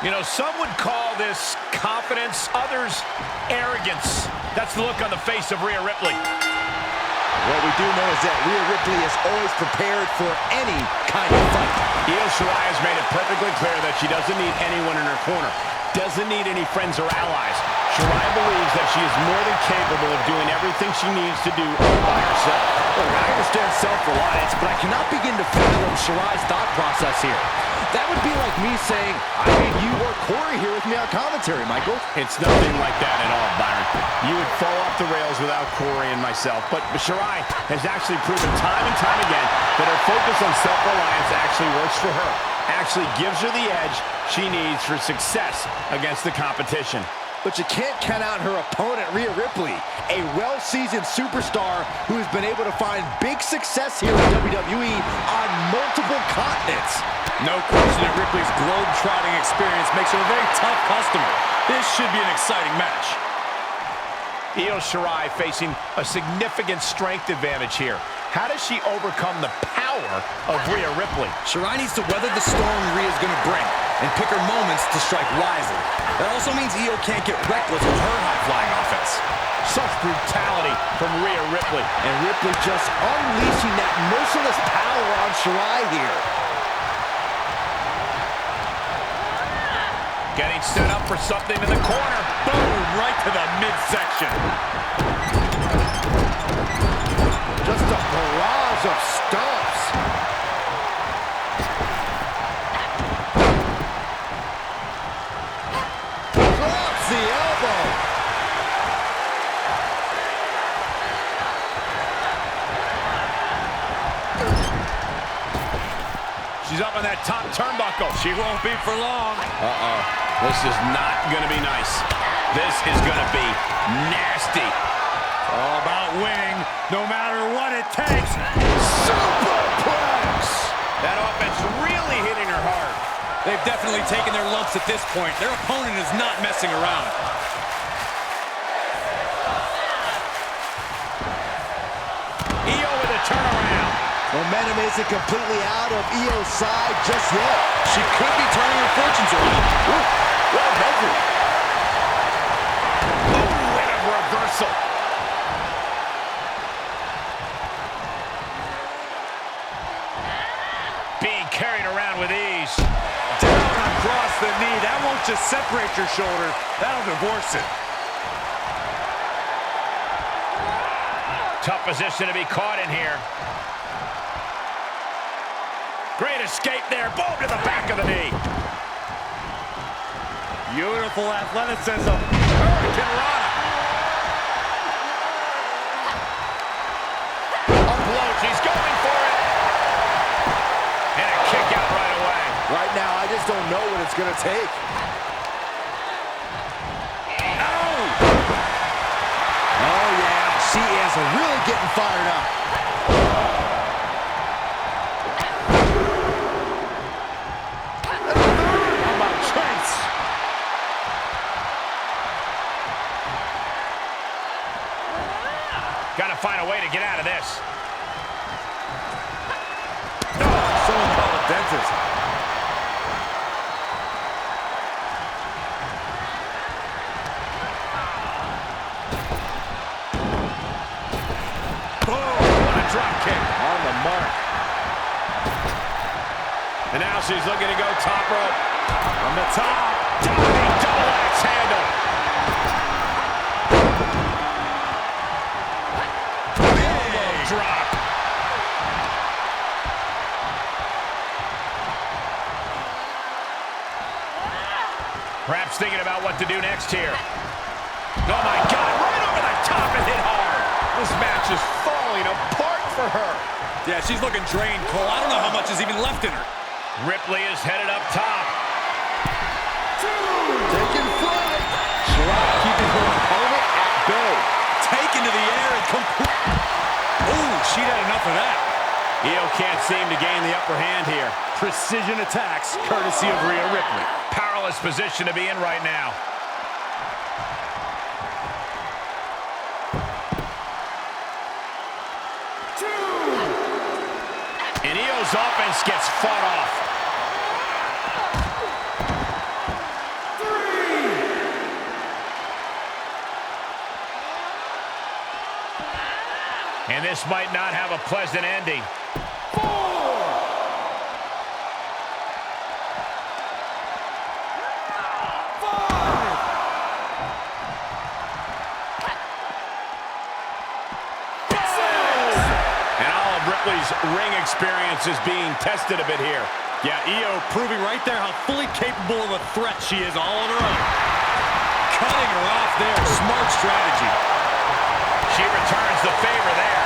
You know, some would call this confidence, others arrogance. That's the look on the face of Rhea Ripley. What we do know is that Rhea Ripley is always prepared for any kind of fight. Io Shirai has made it perfectly clear that she doesn't need anyone in her corner, doesn't need any friends or allies. Shirai believes that she is more than capable of doing everything she needs to do all by herself. Look, I understand self-reliance, but I cannot begin to fathom Shirai's thought process here. That would be like me saying, I need you or Corey here with me on commentary, Michael. It's nothing like that at all, Byron. You would fall off the rails without Corey and myself. But Shirai has actually proven time and time again that her focus on self-reliance actually works for her. Actually gives her the edge she needs for success against the competition. But you can't count out her opponent, Rhea Ripley, a well-seasoned superstar who has been able to find big success here in WWE on multiple continents. No question that Ripley's globe-trotting experience makes her a very tough customer. This should be an exciting match. Io Shirai facing a significant strength advantage here. How does she overcome the power of Rhea Ripley? Shirai needs to weather the storm Rhea's going to bring and pick her moments to strike wisely. That also means Io can't get reckless with her high-flying offense. Such brutality from Rhea Ripley. And Ripley just unleashing that merciless power on Shirai here. Getting set up for something in the corner. Boom, right to the midsection. Just a barrage of stomps. Drops the elbow. She's up on that top turnbuckle. She won't be for long. This is not going to be nice. This is going to be nasty. All about winning, no matter what it takes. Superplex! That offense really hitting her hard. They've definitely taken their lumps at this point. Their opponent is not messing around. Io with a turnaround. Momentum isn't completely out of Io's side just yet. She could be turning her fortunes around. Ooh, well measured. Oh, and a reversal. carried around with ease. Down across the knee. That won't just separate your shoulder. That'll divorce it. Tough position to be caught in here. Great escape there. Boom to the back of the knee. Beautiful athleticism. Hurricane Rana. Upload. She's going for it. And a kick out right away. Right now, I just don't know what it's going to take. Oh, yeah. She is really getting fired up. How about Trace? Got to find a way to get out of this. Someone call a dentist. Drop kick On the mark. and now she's looking to go top rope. From the top, diving double axe handle. Big drop. Perhaps thinking about what to do next here. Oh my God, right over the top and hit hard. This match is falling apart for her. Yeah, she's looking drained, Cole. I don't know how much is even left in her. Ripley is headed up top. Taking flight. Shirai keeping her opponent at bay. Taken to the air and complete. Ooh, she'd had enough of that. Io can't seem to gain the upper hand here. Precision attacks, courtesy of Rhea Ripley. Powerless position to be in right now. And Io's offense gets fought off. And this might not have a pleasant ending. Ripley's ring experience is being tested a bit here. Yeah, Io proving right there how fully capable of a threat she is all on her own. Cutting her off there, smart strategy. She returns the favor there.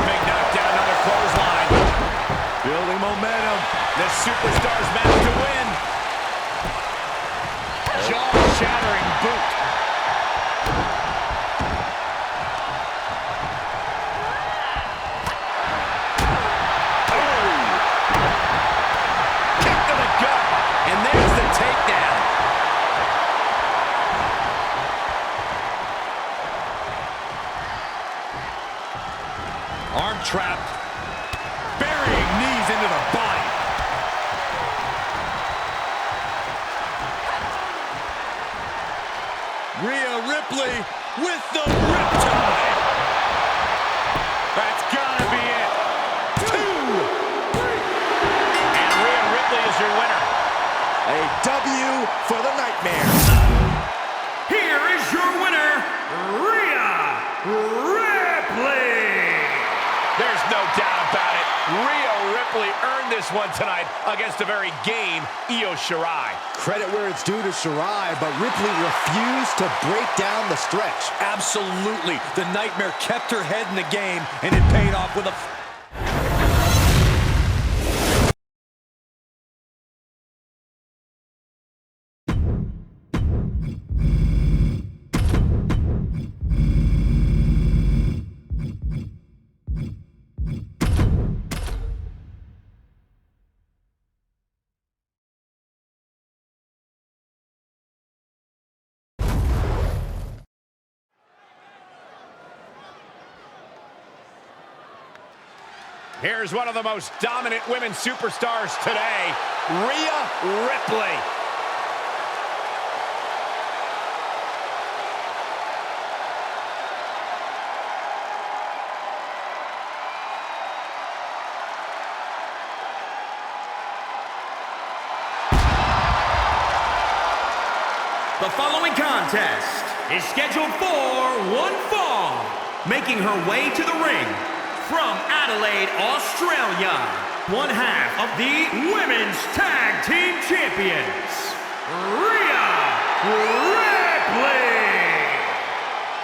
Big knockdown, another clothesline. Building momentum. The superstars match to win. Jaw-shattering boot. Arm trapped. Burying knees into the body. Rhea Ripley with the riptide. That's gotta be it. 2, 3. And Rhea Ripley is your winner. A W for the Nightmare. Here is your winner, Rhea Ripley. There's no doubt about it. Rhea Ripley earned this one tonight against a very game Io Shirai. Credit where it's due to Shirai, but Ripley refused to break down the stretch. Absolutely. The Nightmare kept her head in the game, and it paid off with a... Here's one of the most dominant women superstars today, Rhea Ripley. The following contest is scheduled for one fall. Making her way to the ring from Adelaide, Australia, one half of the Women's Tag Team Champions, Rhea Ripley.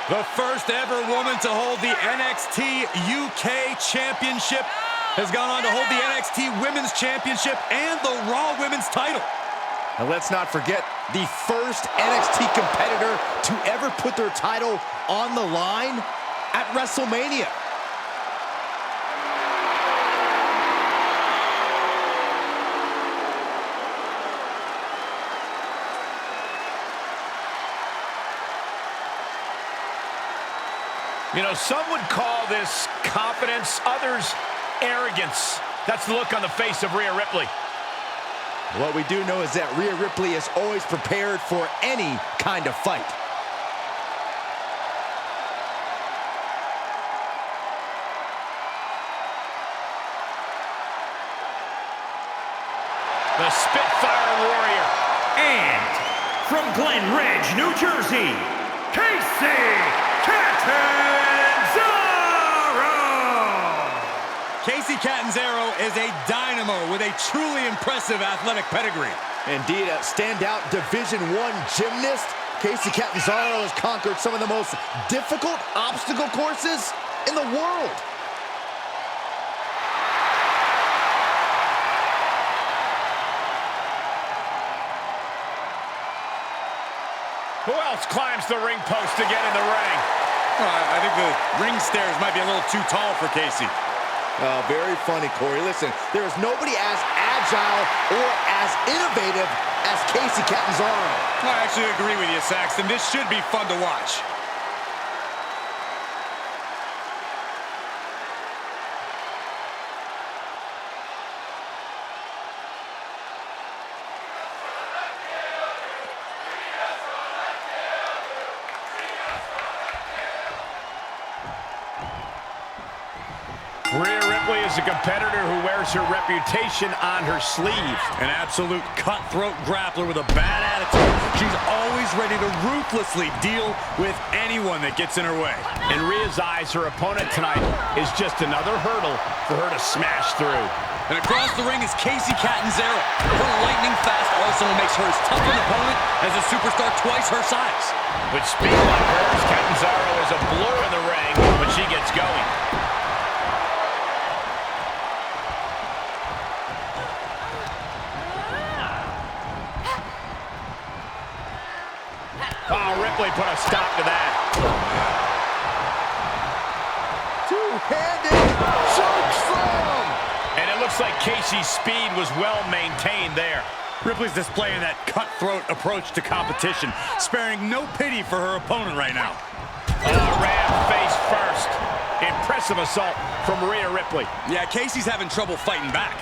The first ever woman to hold the NXT UK Championship has gone on to hold the NXT Women's Championship and the Raw Women's title. And let's not forget the first NXT competitor to ever put their title on the line at WrestleMania. You know, some would call this confidence, others arrogance. That's the look on the face of Rhea Ripley. What we do know is that Rhea Ripley is always prepared for any kind of fight. The Spitfire Warrior. And from Glen Ridge, New Jersey, Casey Catanzaro. Casey Catanzaro is a dynamo with a truly impressive athletic pedigree. Indeed, a standout Division I gymnast, Casey Catanzaro has conquered some of the most difficult obstacle courses in the world. Who else climbs the ring post to get in the ring? I think the ring stairs might be a little too tall for Casey. Very funny, Corey. Listen, there is nobody as agile or as innovative as Casey Catanzaro. I actually agree with you, Saxton. This should be fun to watch. Rhea Ripley is a competitor who wears her reputation on her sleeve. An absolute cutthroat grappler with a bad attitude. She's always ready to ruthlessly deal with anyone that gets in her way. In Rhea's eyes, her opponent tonight is just another hurdle for her to smash through. And across the ring is Casey Catanzaro. Her lightning-fast arsenal makes her as tough an opponent as a superstar twice her size. With speed like hers, Catanzaro is a blur in the ring when she gets going. Oh, Ripley put a stop to that. Two-handed chokeslam! And it looks like Casey's speed was well maintained there. Ripley's displaying that cutthroat approach to competition, sparing no pity for her opponent right now. Ram face first. Impressive assault from Rhea Ripley. Yeah, Casey's having trouble fighting back.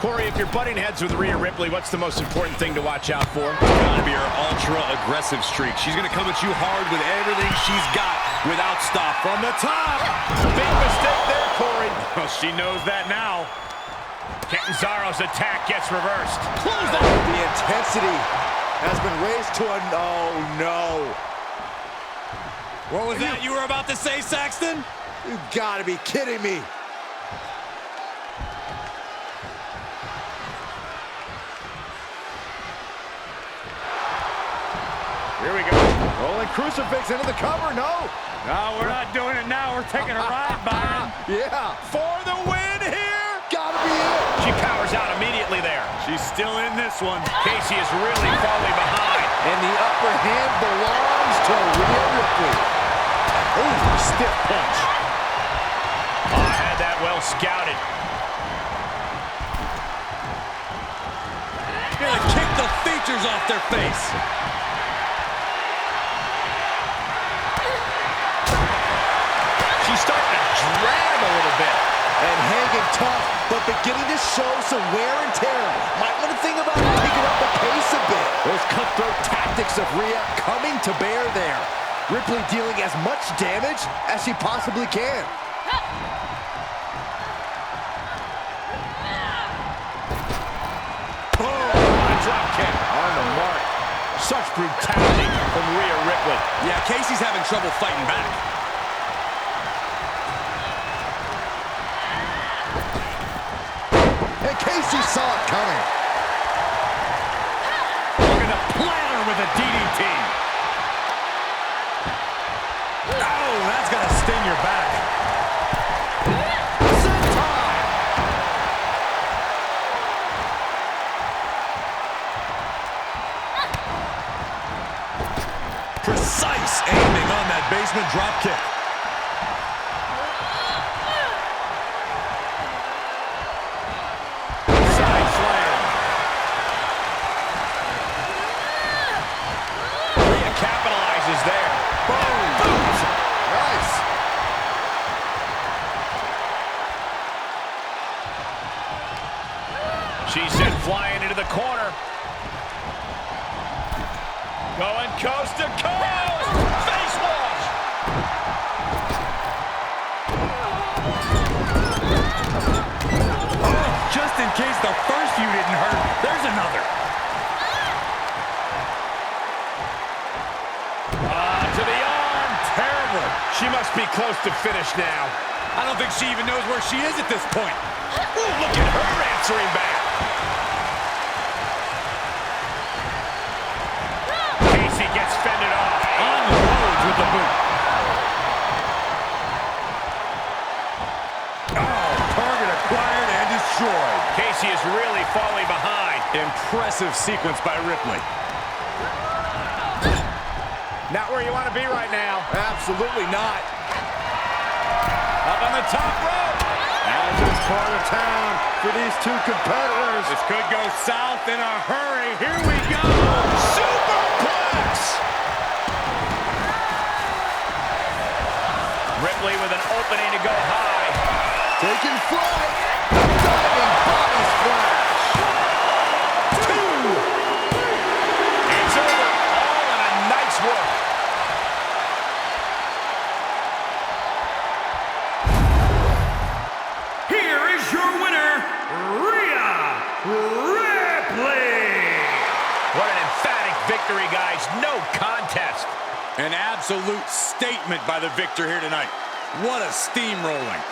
Corey, if you're butting heads with Rhea Ripley, what's the most important thing to watch out for? It's gotta be her ultra-aggressive streak. She's gonna come at you hard with everything she's got without stop. From the top! Big mistake there, Corey. Well, she knows that now. Catanzaro's attack gets reversed. Close that! The intensity has been raised to a... Oh, no. What was that you were about to say, Saxton? You gotta be kidding me. Here we go. Rolling crucifix into the cover, no. No, we're not doing it now. We're taking a ride, Byron. Yeah. For the win here. Gotta be it. She powers out immediately there. She's still in this one. Casey is really falling behind. And the upper hand belongs to Rhea Ripley. Ooh, stiff punch. Oh, I had that well scouted. Gonna kick the features off their face. She's starting to drag a little bit. And hanging tough, but beginning to show some wear and tear. Might want to think about picking up the pace a bit. Those cutthroat tactics of Rhea coming to bear there. Ripley dealing as much damage as she possibly can. Boom! A drop kick. On the mark. Such brutality from Rhea Ripley. Yeah, Casey's having trouble fighting back. And Casey saw it coming. Looking to plant her with a DDT. Oh, that's going to sting your back. Precise aiming on that basement drop kick. Side slam. Rhea capitalizes there. Boom. Boom. Nice. She's sent flying into the corner. Going coast to coast. Face wash. Oh, just in case the first few didn't hurt, there's another. To the arm. Terrible. She must be close to finish now. I don't think she even knows where she is at this point. Ooh, look at her answering back. Casey gets fended off. Unloads with the boot. Oh, target acquired and destroyed. Casey is really falling behind. Impressive sequence by Ripley. Not where you want to be right now. Absolutely not. Up on the top rope. As it's part of town for these two competitors. This could go south in a hurry. Here we go. Superplex. Ripley with an opening to go high. Taking flight. Diving body splash. Two. It's over. All in a nice work. Here is your winner, Rhea Ripley. What an emphatic victory, guys. No contest. An absolute statement by the victor here tonight. What a steamrolling.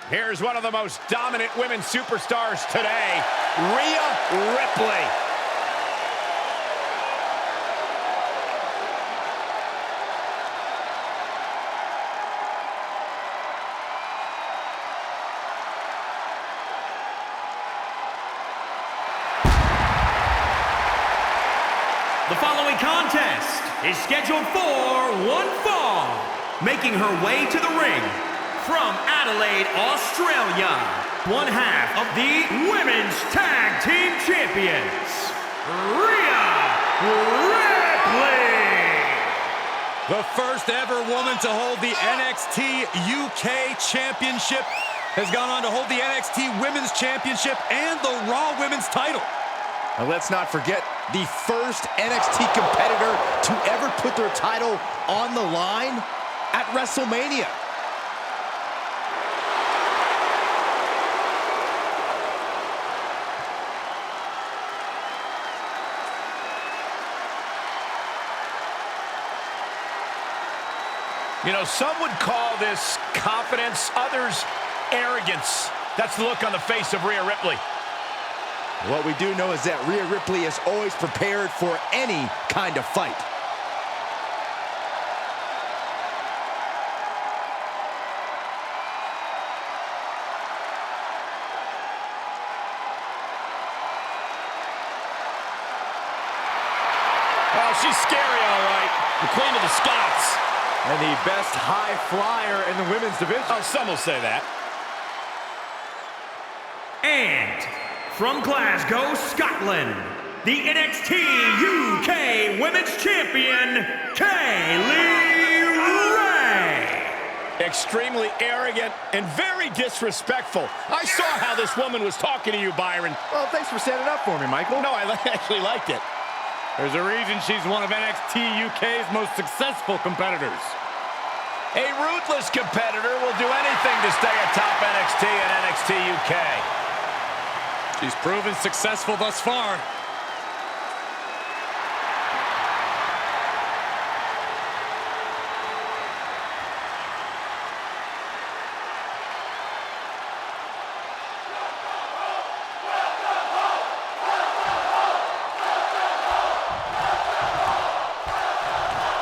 Here's one of the most dominant women superstars today, Rhea Ripley. The following contest is scheduled for one fall. Making her way to the ring from Adelaide, Australia, one half of the Women's Tag Team Champions, Rhea Ripley. The first ever woman to hold the NXT UK Championship has gone on to hold the NXT Women's Championship and the Raw Women's title. And let's not forget the first NXT competitor to ever put their title on the line at WrestleMania. You know, some would call this confidence, others arrogance. That's the look on the face of Rhea Ripley. What we do know is that Rhea Ripley is always prepared for any kind of fight. Oh, she's scary, all right. The Queen of the Scots. And the best high flyer in the women's division. Oh, some will say that. And from Glasgow, Scotland, the NXT UK Women's Champion, Kaylee Ray. Extremely arrogant and very disrespectful. I saw how this woman was talking to you, Byron. Well, thanks for standing up for me, Michael. No, I actually liked it. There's a reason she's one of NXT UK's most successful competitors. A ruthless competitor will do anything to stay atop NXT and NXT UK. She's proven successful thus far.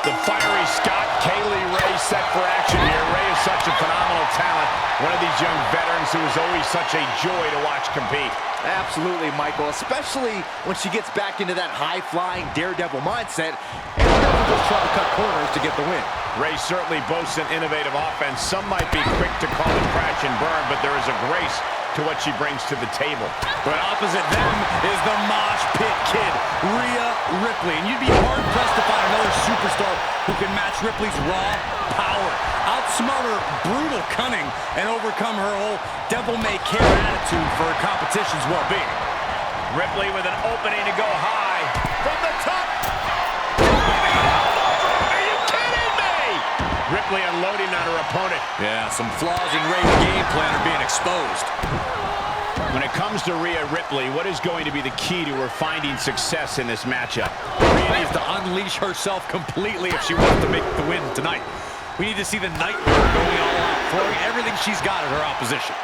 The fiery Scot, Kaylee Ray, set for action here. Ray is such a phenomenal talent. One of these young veterans who is always such a joy to watch compete. Absolutely, Michael, especially when she gets back into that high-flying daredevil mindset and doesn't just try to cut corners to get the win. Ray certainly boasts an innovative offense. Some might be quick to call it crash and burn, but there is a grace to what she brings to the table. But opposite them is the Mosh Pit Kid, Rhea Ripley. And you'd be hard-pressed to find another superstar who can match Ripley's raw power, outsmart her brutal cunning, and overcome her whole devil-may-care attitude for her competition's well-being. Ripley with an opening to go high. From the top. Are you kidding me? Ripley unloading on her opponent. Yeah, some flaws in Ray's game plan are being exposed. When it comes to Rhea Ripley, what is going to be the key to her finding success in this matchup? Rhea needs to unleash herself completely if she wants to make the win tonight. We need to see the Nightmare going all out, throwing everything she's got at her opposition.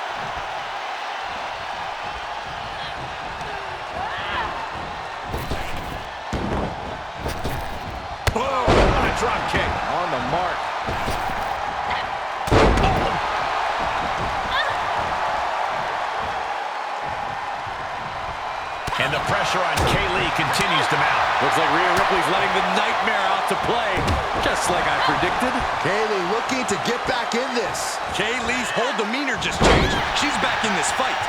Oh, what a drop kick. On the mark. And the pressure on Kaylee continues to mount. Looks like Rhea Ripley's letting the Nightmare out to play, just like I predicted. Kaylee looking to get back in this. Kaylee's whole demeanor just changed. She's back in this fight.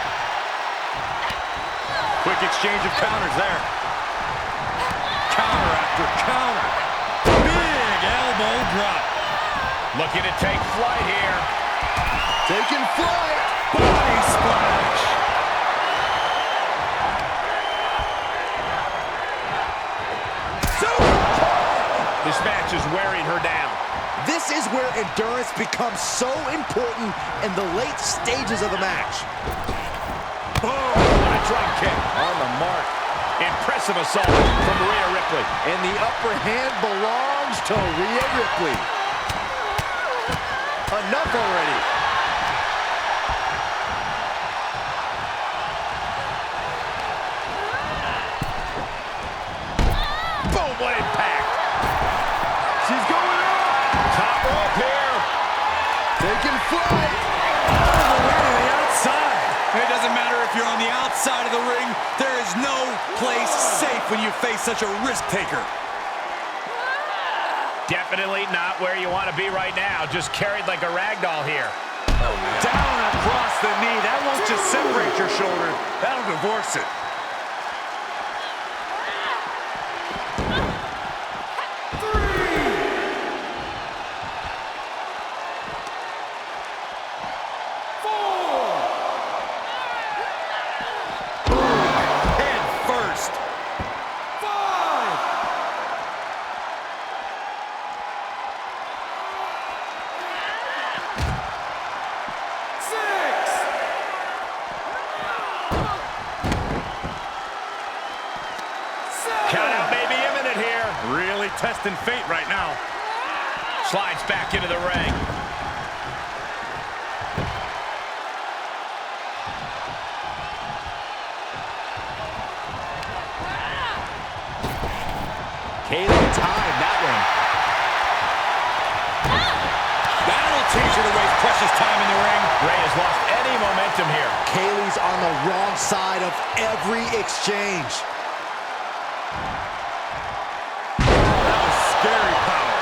Quick exchange of counters there. Counter after counter. Big elbow drop. Looking to take flight here. Taking flight. Body splash. This match is wearing her down. This is where endurance becomes so important in the late stages of the match. Boom! What a drop kick. On the mark. Impressive assault from Rhea Ripley. And the upper hand belongs to Rhea Ripley. Enough already. Boom! What impact. She's going up. Top rope here. Taking flight. All the way to the outside. It doesn't matter if you're on the outside of the ring. There is no place safe when you face such a risk taker. Definitely not where you want to be right now. Just carried like a ragdoll here. Down across the knee. That won't just separate your shoulder. That'll divorce it. Count may be imminent here. Really testing fate right now. Slides back into the ring. Kaylee tied that one. That'll teach her to waste precious time in the ring. Ray has lost any momentum here. Kaylee's on the wrong side of every exchange. That was scary power.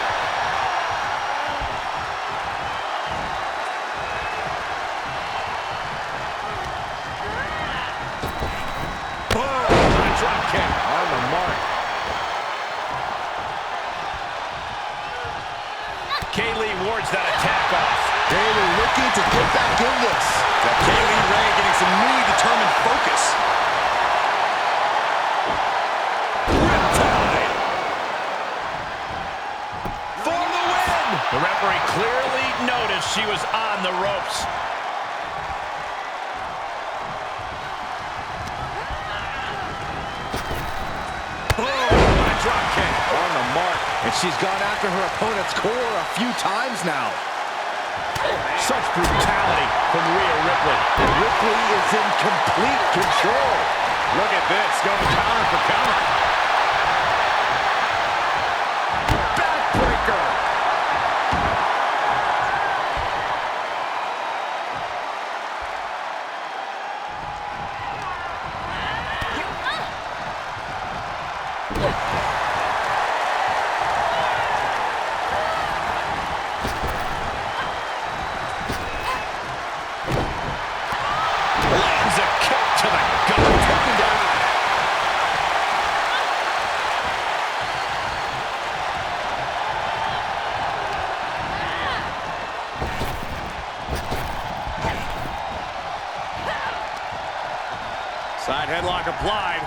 Kaylee wards that attack off. Bayley looking to get back in this. Kaylee Ray getting some really determined focus. Riptide. For the win! The referee clearly noticed she was on the ropes. On the mark, and she's gone after her opponent's core a few times now. Such brutality from Rhea Ripley. Ripley is in complete control. Look at this, going counter for counter. Backbreaker. Lands a kick to the gut. Taken down. Side headlock applied.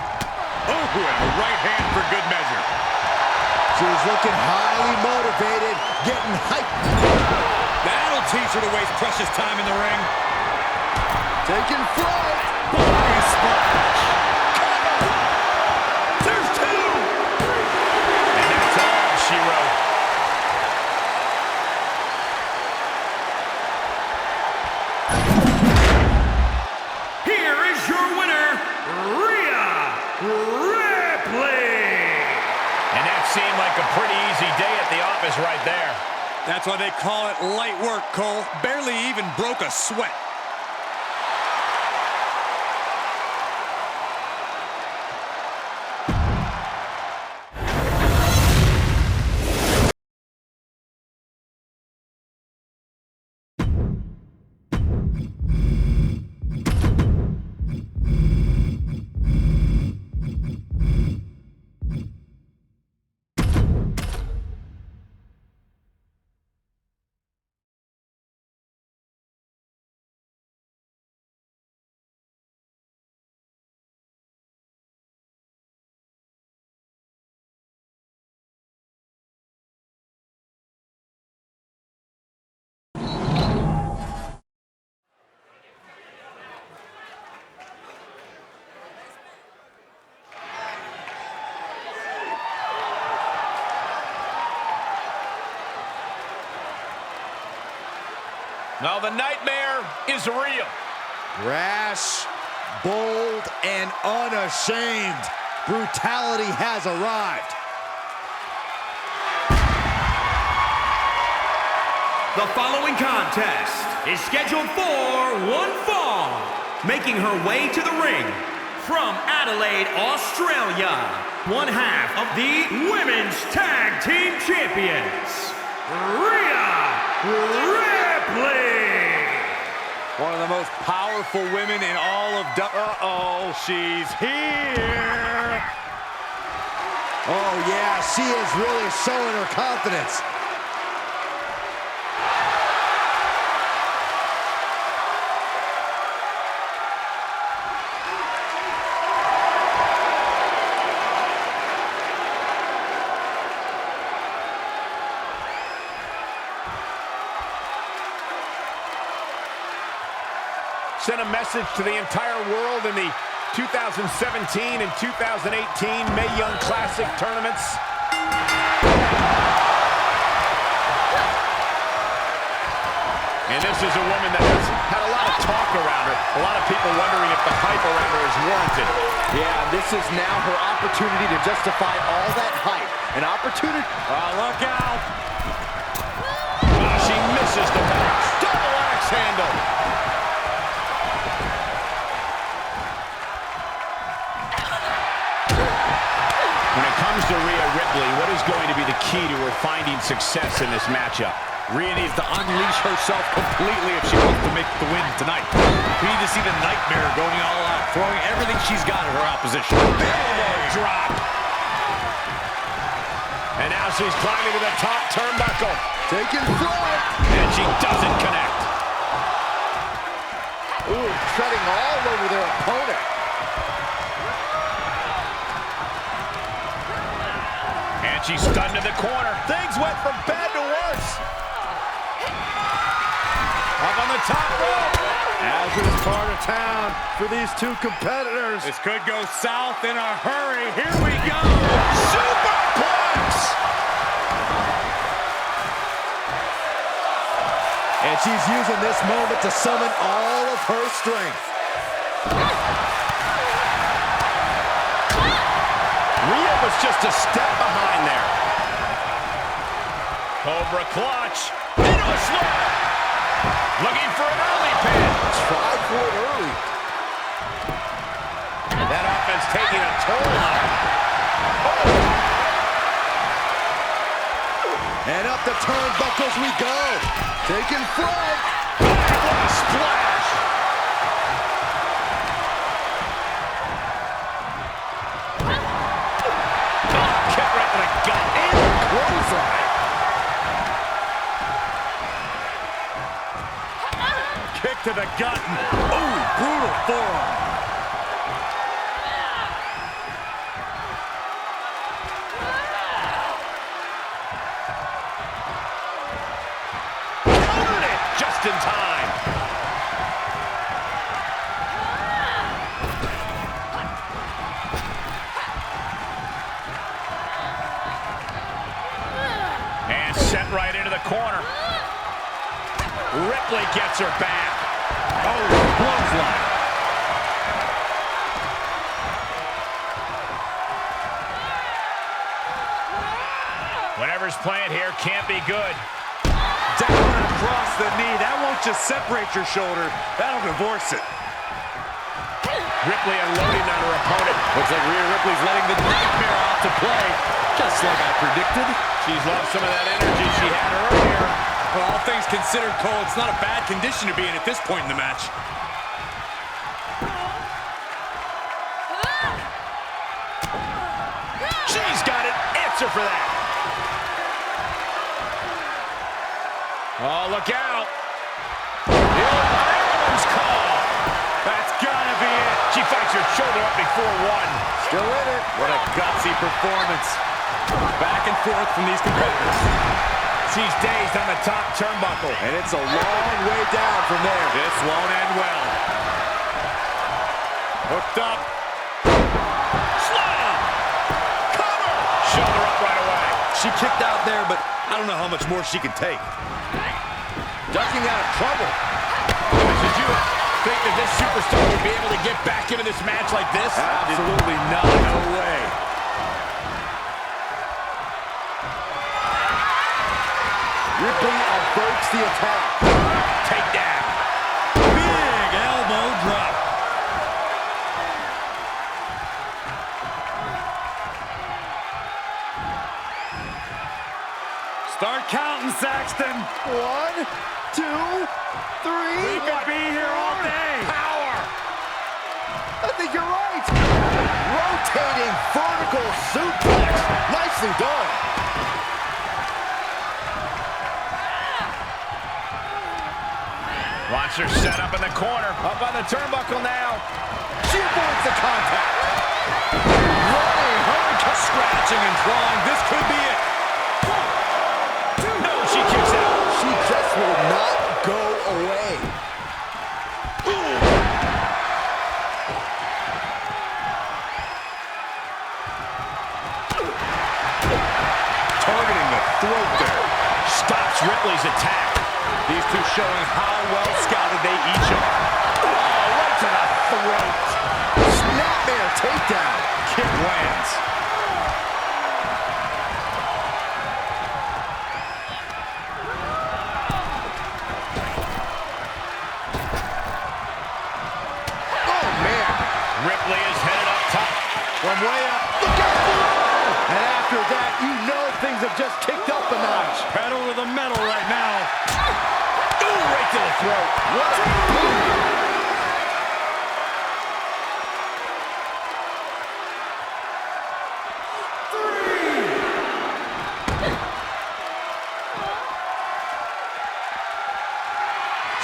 Oh, and a right hand for good measure. She's looking highly motivated, getting hyped. That'll teach her to waste precious time in the ring. Taking flight. Body splash. There's two. And that's all she wrote. Here is your winner, Rhea Ripley. And that seemed like a pretty easy day at the office right there. That's why they call it light work, Cole. Barely even broke a sweat. Now the nightmare is real. Rash, bold, and unashamed. Brutality has arrived. The following contest is scheduled for one fall. Making her way to the ring from Adelaide, Australia, one half of the Women's Tag Team Champions, Rhea Ripley. One of the most powerful women in all of Uh-oh, she's here. Oh yeah, she is really showing her confidence. Sent a message to the entire world in the 2017 and 2018 Mae Young Classic tournaments. And this is a woman that has had a lot of talk around her. A lot of people wondering if the hype around her is warranted. Yeah, this is now her opportunity to justify all that hype. An opportunity. Oh, look out. She misses the mark. Double axe handle. When it comes to Rhea Ripley, what is going to be the key to her finding success in this matchup? Rhea needs to unleash herself completely if she wants to make the win tonight. We need to see the nightmare going all out, throwing everything she's got at her opposition. Elbow drop. And now she's climbing to the top turnbuckle. Taking flight. And she doesn't connect. Ooh, treading all over their opponent. And she's stunned in the corner. Things went from bad to worse. Up on the top rope. Hazardous part of town for these two competitors. This could go south in a hurry. Here we go. Superplex. And she's using this moment to summon all of her strength. Rhea was just a step behind there. Cobra clutch. Into a slam. Looking for an early pin. Tried for it early. That offense taking a toll on her. And up the turnbuckles we go. Taking flight. What a splash. Kick right to the gut. And a clothesline. Kick to the gut. Oh, brutal forearm. Countered it just in time. And sent right into the corner. Ripley gets her back. Oh, clothesline. Whatever's playing here can't be good. Down across the knee. That won't just separate your shoulder. That'll divorce it. Ripley unloading on her opponent. Looks like Rhea Ripley's letting the nightmare out to play. Just like I predicted. She's lost some of that energy she had earlier. Well, all things considered, Cole, it's not a bad condition to be in at this point in the match. She's got an answer for that. Oh, look out. The old ambulance call. That's gotta be it. She fights her shoulder up before one. Still in it. What a gutsy performance. Back and forth from these competitors. She's dazed on the top turnbuckle. And it's a long way down from there. This won't end well. Hooked up. Slam! Cover! Shoulder up right away. She kicked out there, but I don't know how much more she can take. Ducking out of trouble. Did you think that this superstar would be able to get back into this match like this? Absolutely not. No way. Ripley averts the attack. Takedown. Big elbow drop. Start counting, Saxton. 1, 2, 3. We could be here all day. Power. I think you're right. Rotating vertical suplex. Nicely done. Wants her set up in the corner. Up on the turnbuckle now. She avoids the contact. Running hurricane. Scratching and clawing. This could be it. No, she kicks out. She just will not go away. Targeting the throat there. Stops Ripley's attack. These two showing how well scouted they each are. Oh, right to the throat. Snapmare takedown. Kick lands. Oh, man. Ripley is headed up top. From way up. Look out below. And after that, you know things have just kicked up a notch. Pedal to the metal right now. Ooh, right to the throat. What a move.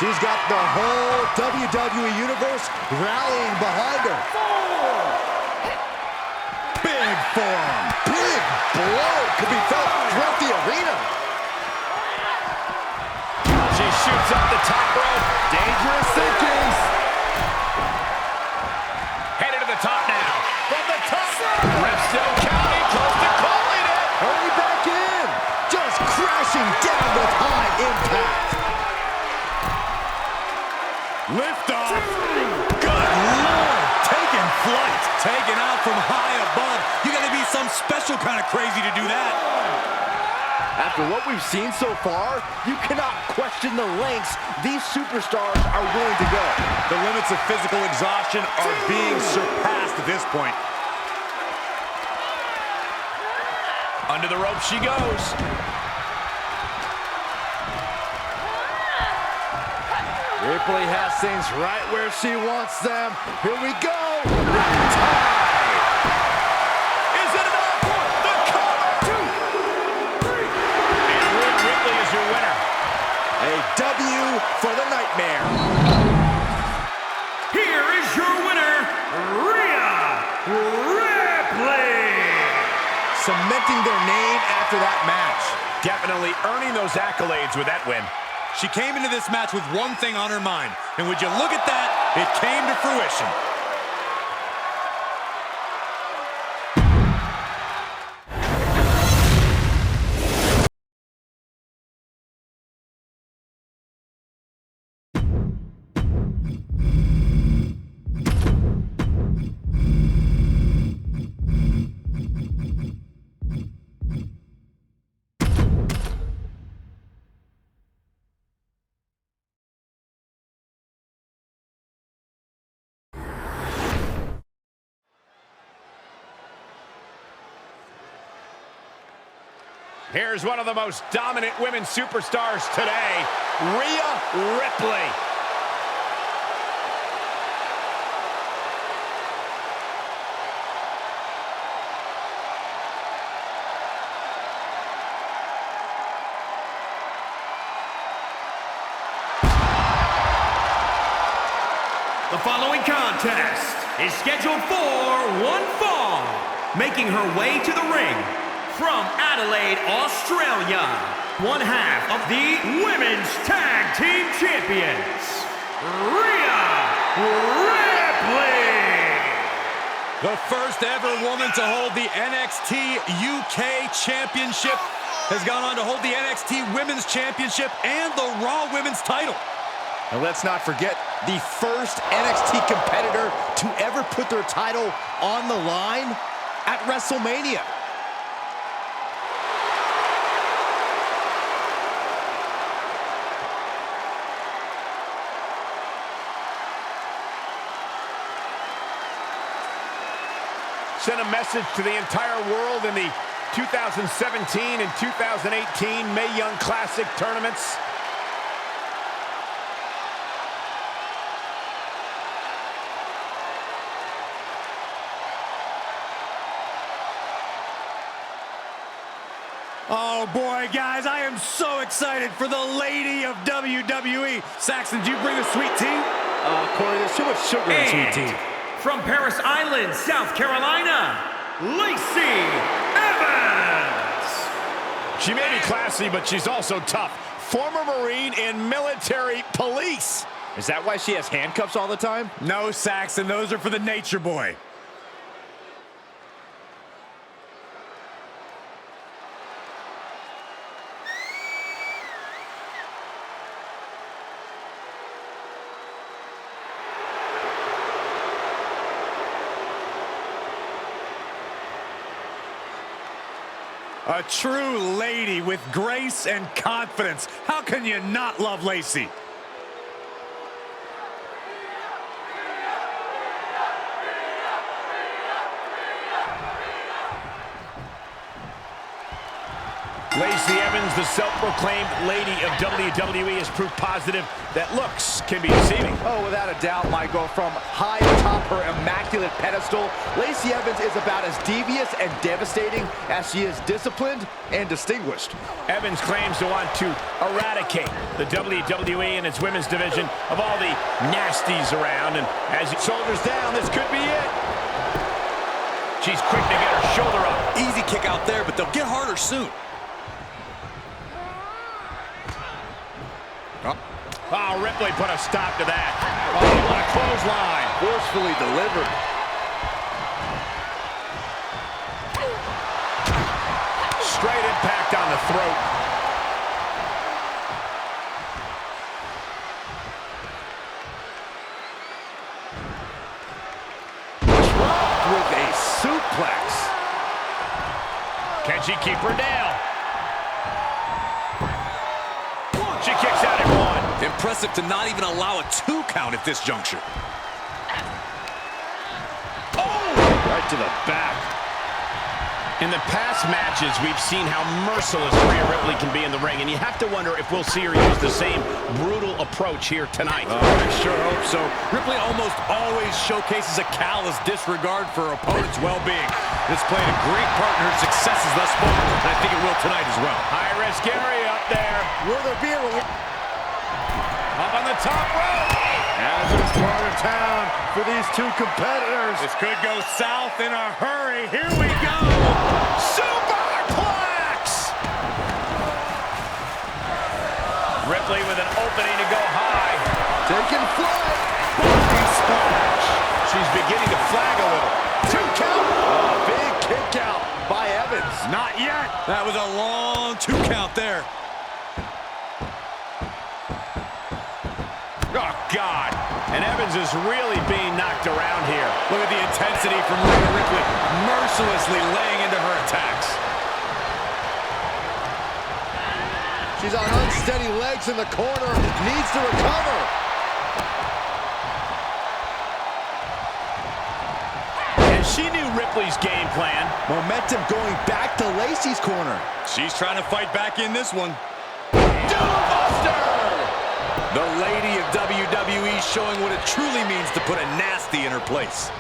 She's got the whole WWE Universe rallying behind her. Big forearm. Big blow could be felt throughout the arena. She shoots up the top rope. Dangerous thinking. Headed to the top now. From the top. Ref still counting. Close to calling it. Hurry back in. Just crashing down with high impact. Lift off. Good Lord. Taking flight. Taken out from high above. You got to be some special kind of crazy to do that. After what we've seen so far, you cannot question the lengths these superstars are willing to go. The limits of physical exhaustion are being surpassed at this point. Under the rope she goes. Ripley has things right where she wants them. Here we go. Is it enough? The cover! 2, 3. And Rhea Ripley is your winner. A W for the Nightmare. Here is your winner, Rhea Ripley. Cementing their name after that match. Definitely earning those accolades with that win. She came into this match with one thing on her mind, and would you look at that, it came to fruition. Here's one of the most dominant women superstars today, Rhea Ripley. The following contest is scheduled for one fall. Making her way to the ring from Adelaide, Australia, one half of the Women's Tag Team Champions, Rhea Ripley. The first ever woman to hold the NXT UK Championship has gone on to hold the NXT Women's Championship and the Raw Women's title. And let's not forget the first NXT competitor to ever put their title on the line at WrestleMania. Send a message to the entire world in the 2017 and 2018 Mae Young Classic tournaments. Oh boy, guys, I am so excited for the lady of WWE. Saxon, did you bring the sweet tea? Corey, there's too much sugar in sweet tea. From Paris Island, South Carolina, Lacey Evans. She may be classy, but she's also tough. Former Marine and military police. Is that why she has handcuffs all the time? No, Saxon, those are for the Nature Boy. A true lady with grace and confidence. How can you not love Lacey? Lacey Evans, the self-proclaimed lady of WWE, is proof positive that looks can be deceiving. Oh, without a doubt, Michael. From high atop her immaculate pedestal, Lacey Evans is about as devious and devastating as she is disciplined and distinguished. Evans claims to want to eradicate the WWE and its women's division of all the nasties around, and as he Shoulders down, this could be it. she's quick to get her shoulder up. Easy kick out there, but they'll get harder soon. Oh, Ripley put a stop to that. Oh, what a clothesline. Forcefully delivered. Straight impact on the throat. Dropped with a suplex. Can she keep her down? She kicks out at one. Impressive to not even allow a 2 count at this juncture. Right to the back. In the past matches, we've seen how merciless Rhea Ripley can be in the ring, and you have to wonder if we'll see her use the same brutal approach here tonight. Oh, I sure hope so. Ripley almost always showcases a callous disregard for her opponent's well-being. It's played a great part in her successes thus far, and I think it will tonight as well. High-risk area up there. Will there be a... Up on the top rope. Hazardous part of town for these two competitors. This could go south in a hurry. Here we go. Superplex! Ripley with an opening to go high. Taking flight. Body splash. She's beginning to flag a little. 2 count. Oh, big kick out by Evans. Not yet. That was a long 2 count there. Oh, God. And Evans is really being knocked around here. Look at the intensity from Rhea Ripley, mercilessly laying into her attacks. She's on unsteady legs in the corner. Needs to recover. And she knew Ripley's game plan. Momentum going back to Lacey's corner. She's trying to fight back in this one. Buster! The lady of WWE showing what it truly means to put a nasty in her place.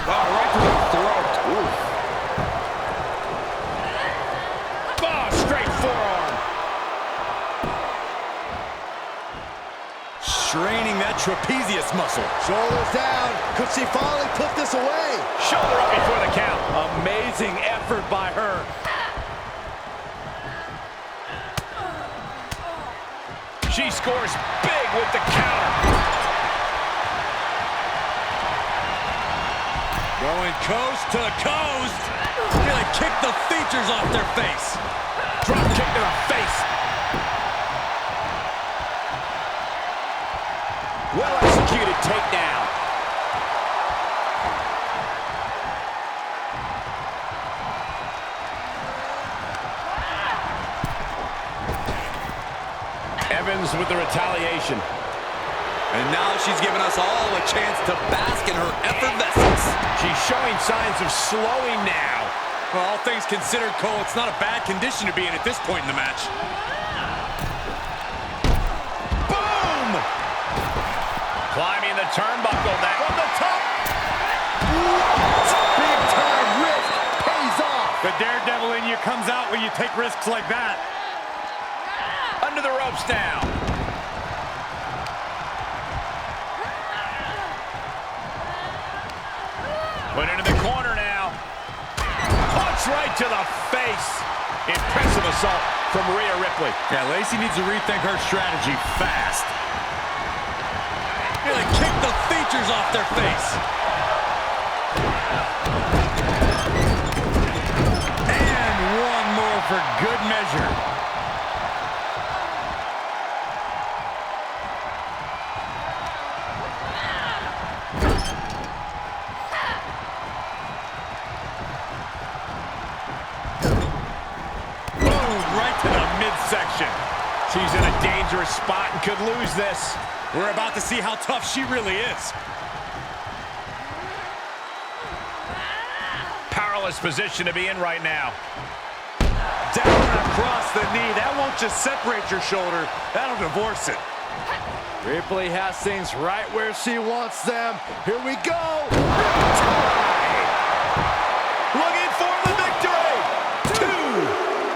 Oh, right to the throat. Ooh. Oh, straight forearm. Straining that trapezius muscle. Shoulders down. Could she finally put this away? Shoulder up before the count. Amazing effort by her. She scores big with the counter. Going coast to coast. Gonna kick the features off their face. Drop kick to the face. Well executed takedown. Evans with the retaliation. And now she's giving us all a chance to bask in her effervescence. She's showing signs of slowing now. Well, all things considered, Cole, it's not a bad condition to be in at this point in the match. Boom! Climbing the turnbuckle now. From the top. Big time risk pays off. The daredevil in you comes out when you take risks like that. Under the ropes now. Put into the corner now. Punch right to the face. Impressive assault from Rhea Ripley. Yeah, Lacey needs to rethink her strategy fast. Gonna kick the features off their face. And one more for good measure. Midsection. She's in a dangerous spot and could lose this. We're about to see how tough she really is. Powerless position to be in right now. the knee. That won't just separate your shoulder. That'll divorce it. Ripley has things right where she wants them. Here we go. Looking for the victory. 2,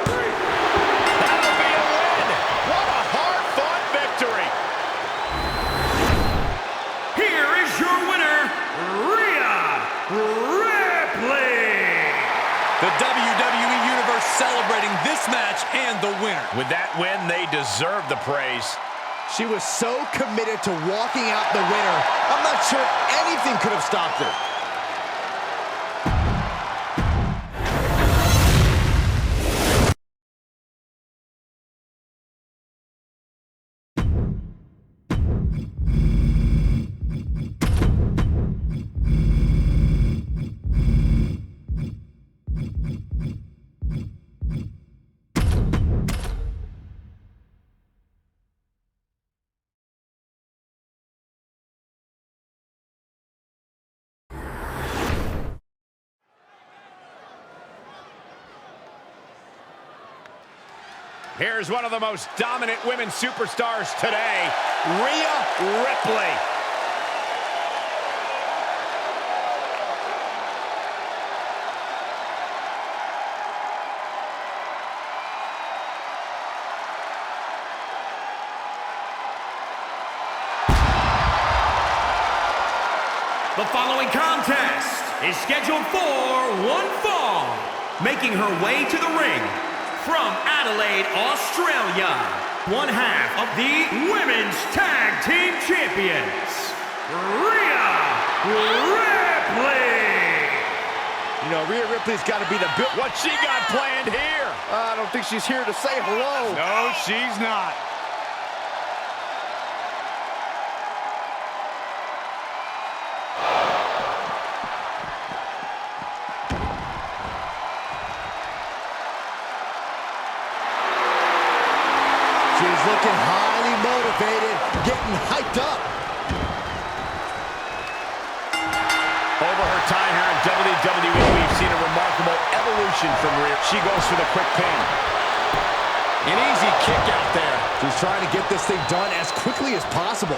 3. That'll be a win. What a hard-fought victory. Here is your winner, Rhea Ripley. The WWE Universe celebrating this match and the winner. With that win, they deserve the praise. She was so committed to walking out the winner. I'm not sure anything could have stopped her. Here's one of the most dominant women's superstars today, Rhea Ripley. The following contest is scheduled for one fall. Making her way to the ring from Adelaide, Australia, one half of the Women's Tag Team Champions, Rhea Ripley. You know, Rhea Ripley's got to be the What she got planned here? I don't think she's here to say hello. No, she's not. She's looking highly motivated, getting hyped up. Over her time here in WWE, we've seen a remarkable evolution from Rhea. She goes for the quick pin. An easy kick out there. She's trying to get this thing done as quickly as possible.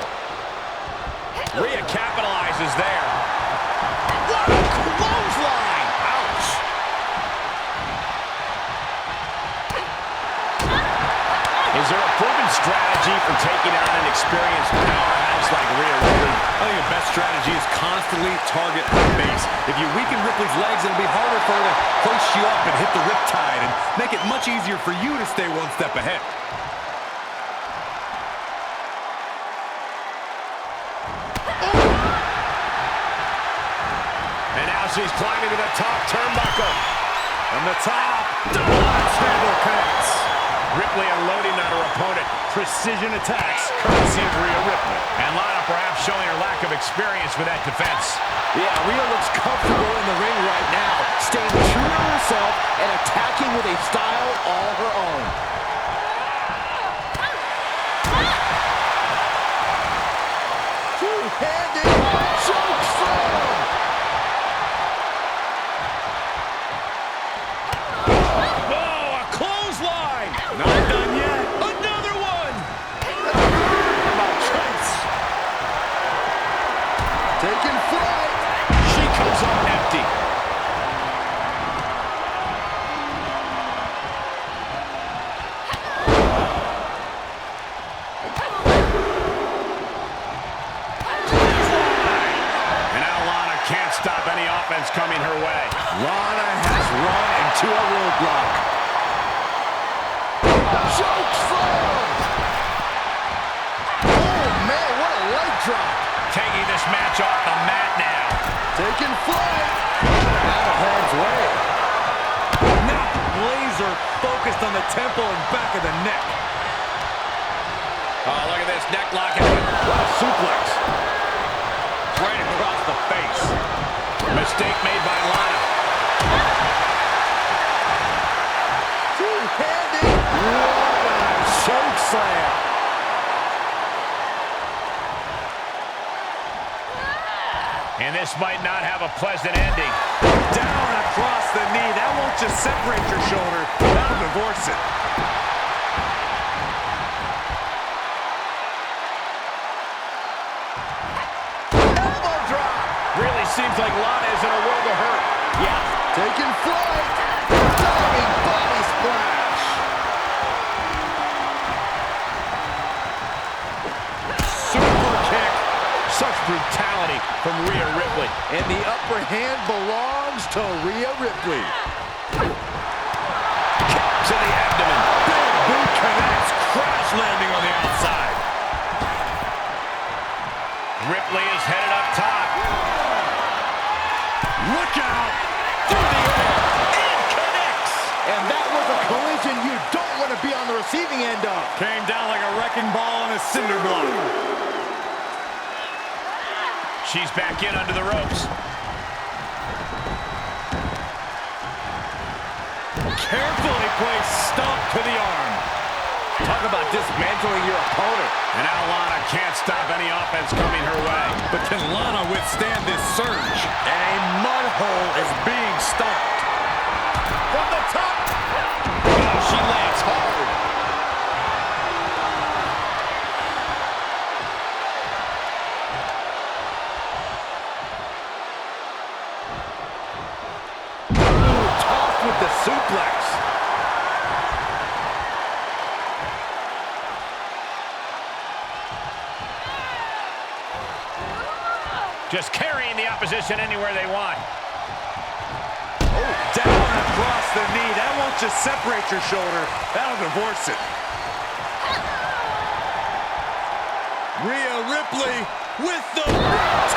Rhea capitalizes there. What a clothesline! Ouch. Is there a proven strategy for taking on an experienced powerhouse like Rhea Ripley? I think the best strategy is constantly target her base. If you weaken Ripley's legs, it'll be harder for her to hoist you up and hit the riptide and make it much easier for you to stay one step ahead. And now she's climbing to the top turnbuckle. From the top, double axe handle connects. Ripley unloading on her opponent. Precision attacks, courtesy of Rhea Ripley. And Lana perhaps showing her lack of experience with that defense. Yeah, Rhea looks comfortable in the ring right now, staying true to herself and attacking with a style all her own. Two-handed choke slam! Oh, a clothesline! Not done yet. Another one! Taking flight! She comes up empty. And now Lana can't stop any offense coming her way. Lana has run into a roadblock. Choke slam! Oh man, what a leg drop! Taking this match off the mat now. Taking flight! Out of harm's way. Now laser focused on the temple and back of the neck. Oh, look at this neck lock. What a suplex. Right across the face. Mistake made by Lana. Two-handed. What a choke slam. And this might not have a pleasant ending. Down across the knee. That won't just separate your shoulder. That'll divorce it. brutality from Rhea Ripley. And the upper hand belongs to Rhea Ripley. Kick to the abdomen. Big boot connects, crash landing on the outside. Ripley is headed up top. Look out! Through the air, and connects! And that was a collision you don't want to be on the receiving end of. Came down like a wrecking ball on a cinder block. She's back in under the ropes. Carefully placed stomp to the arm. Talk about dismantling your opponent. And now Lana can't stop any offense coming her way. But can Lana withstand this surge? And a mud hole is being stomped. From the top. Oh, she lands hard. Ooh, tossed with the suplex. Just carrying the opposition anywhere they want. Oh, down across the knee. That won't just separate your shoulder. That'll divorce it. Rhea Ripley with the tie.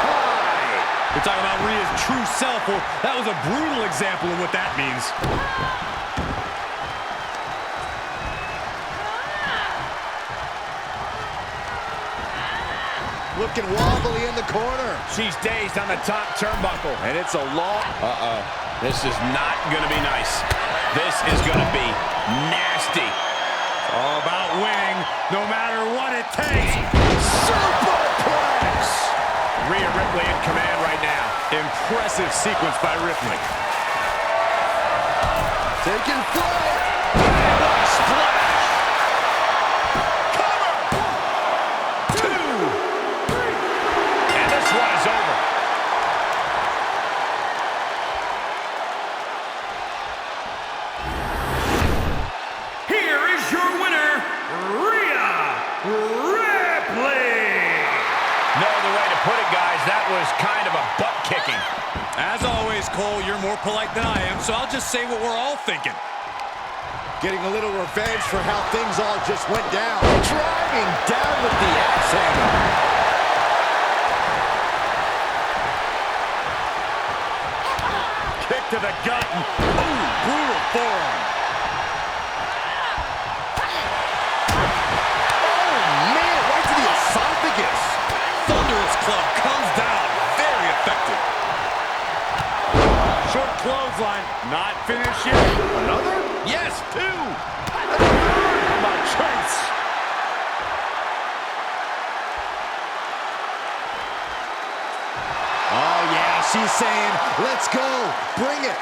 We're talking about Rhea's true self. Well, that was a brutal example of what that means. Looking wobbly in the corner. She's dazed on the top turnbuckle. And it's a long... This is not going to be nice. This is going to be nasty. It's all about winning, no matter what it takes. Superplex! Rhea Ripley in command right now. Impressive sequence by Ripley. Taking flight. Splash. That was kind of a butt-kicking. As always, Cole, you're more polite than I am, so I'll just say what we're all thinking. Getting a little revenge for how things all just went down. Driving down with the axe handle. Kick to the gut. Ooh, brutal forearm. Oh, man, right to the esophagus. Thunderous club comes down. Very effective. Short clothesline. Not finished yet. Another? Yes, two. My choice. Oh, yeah, she's saying, let's go. Bring it.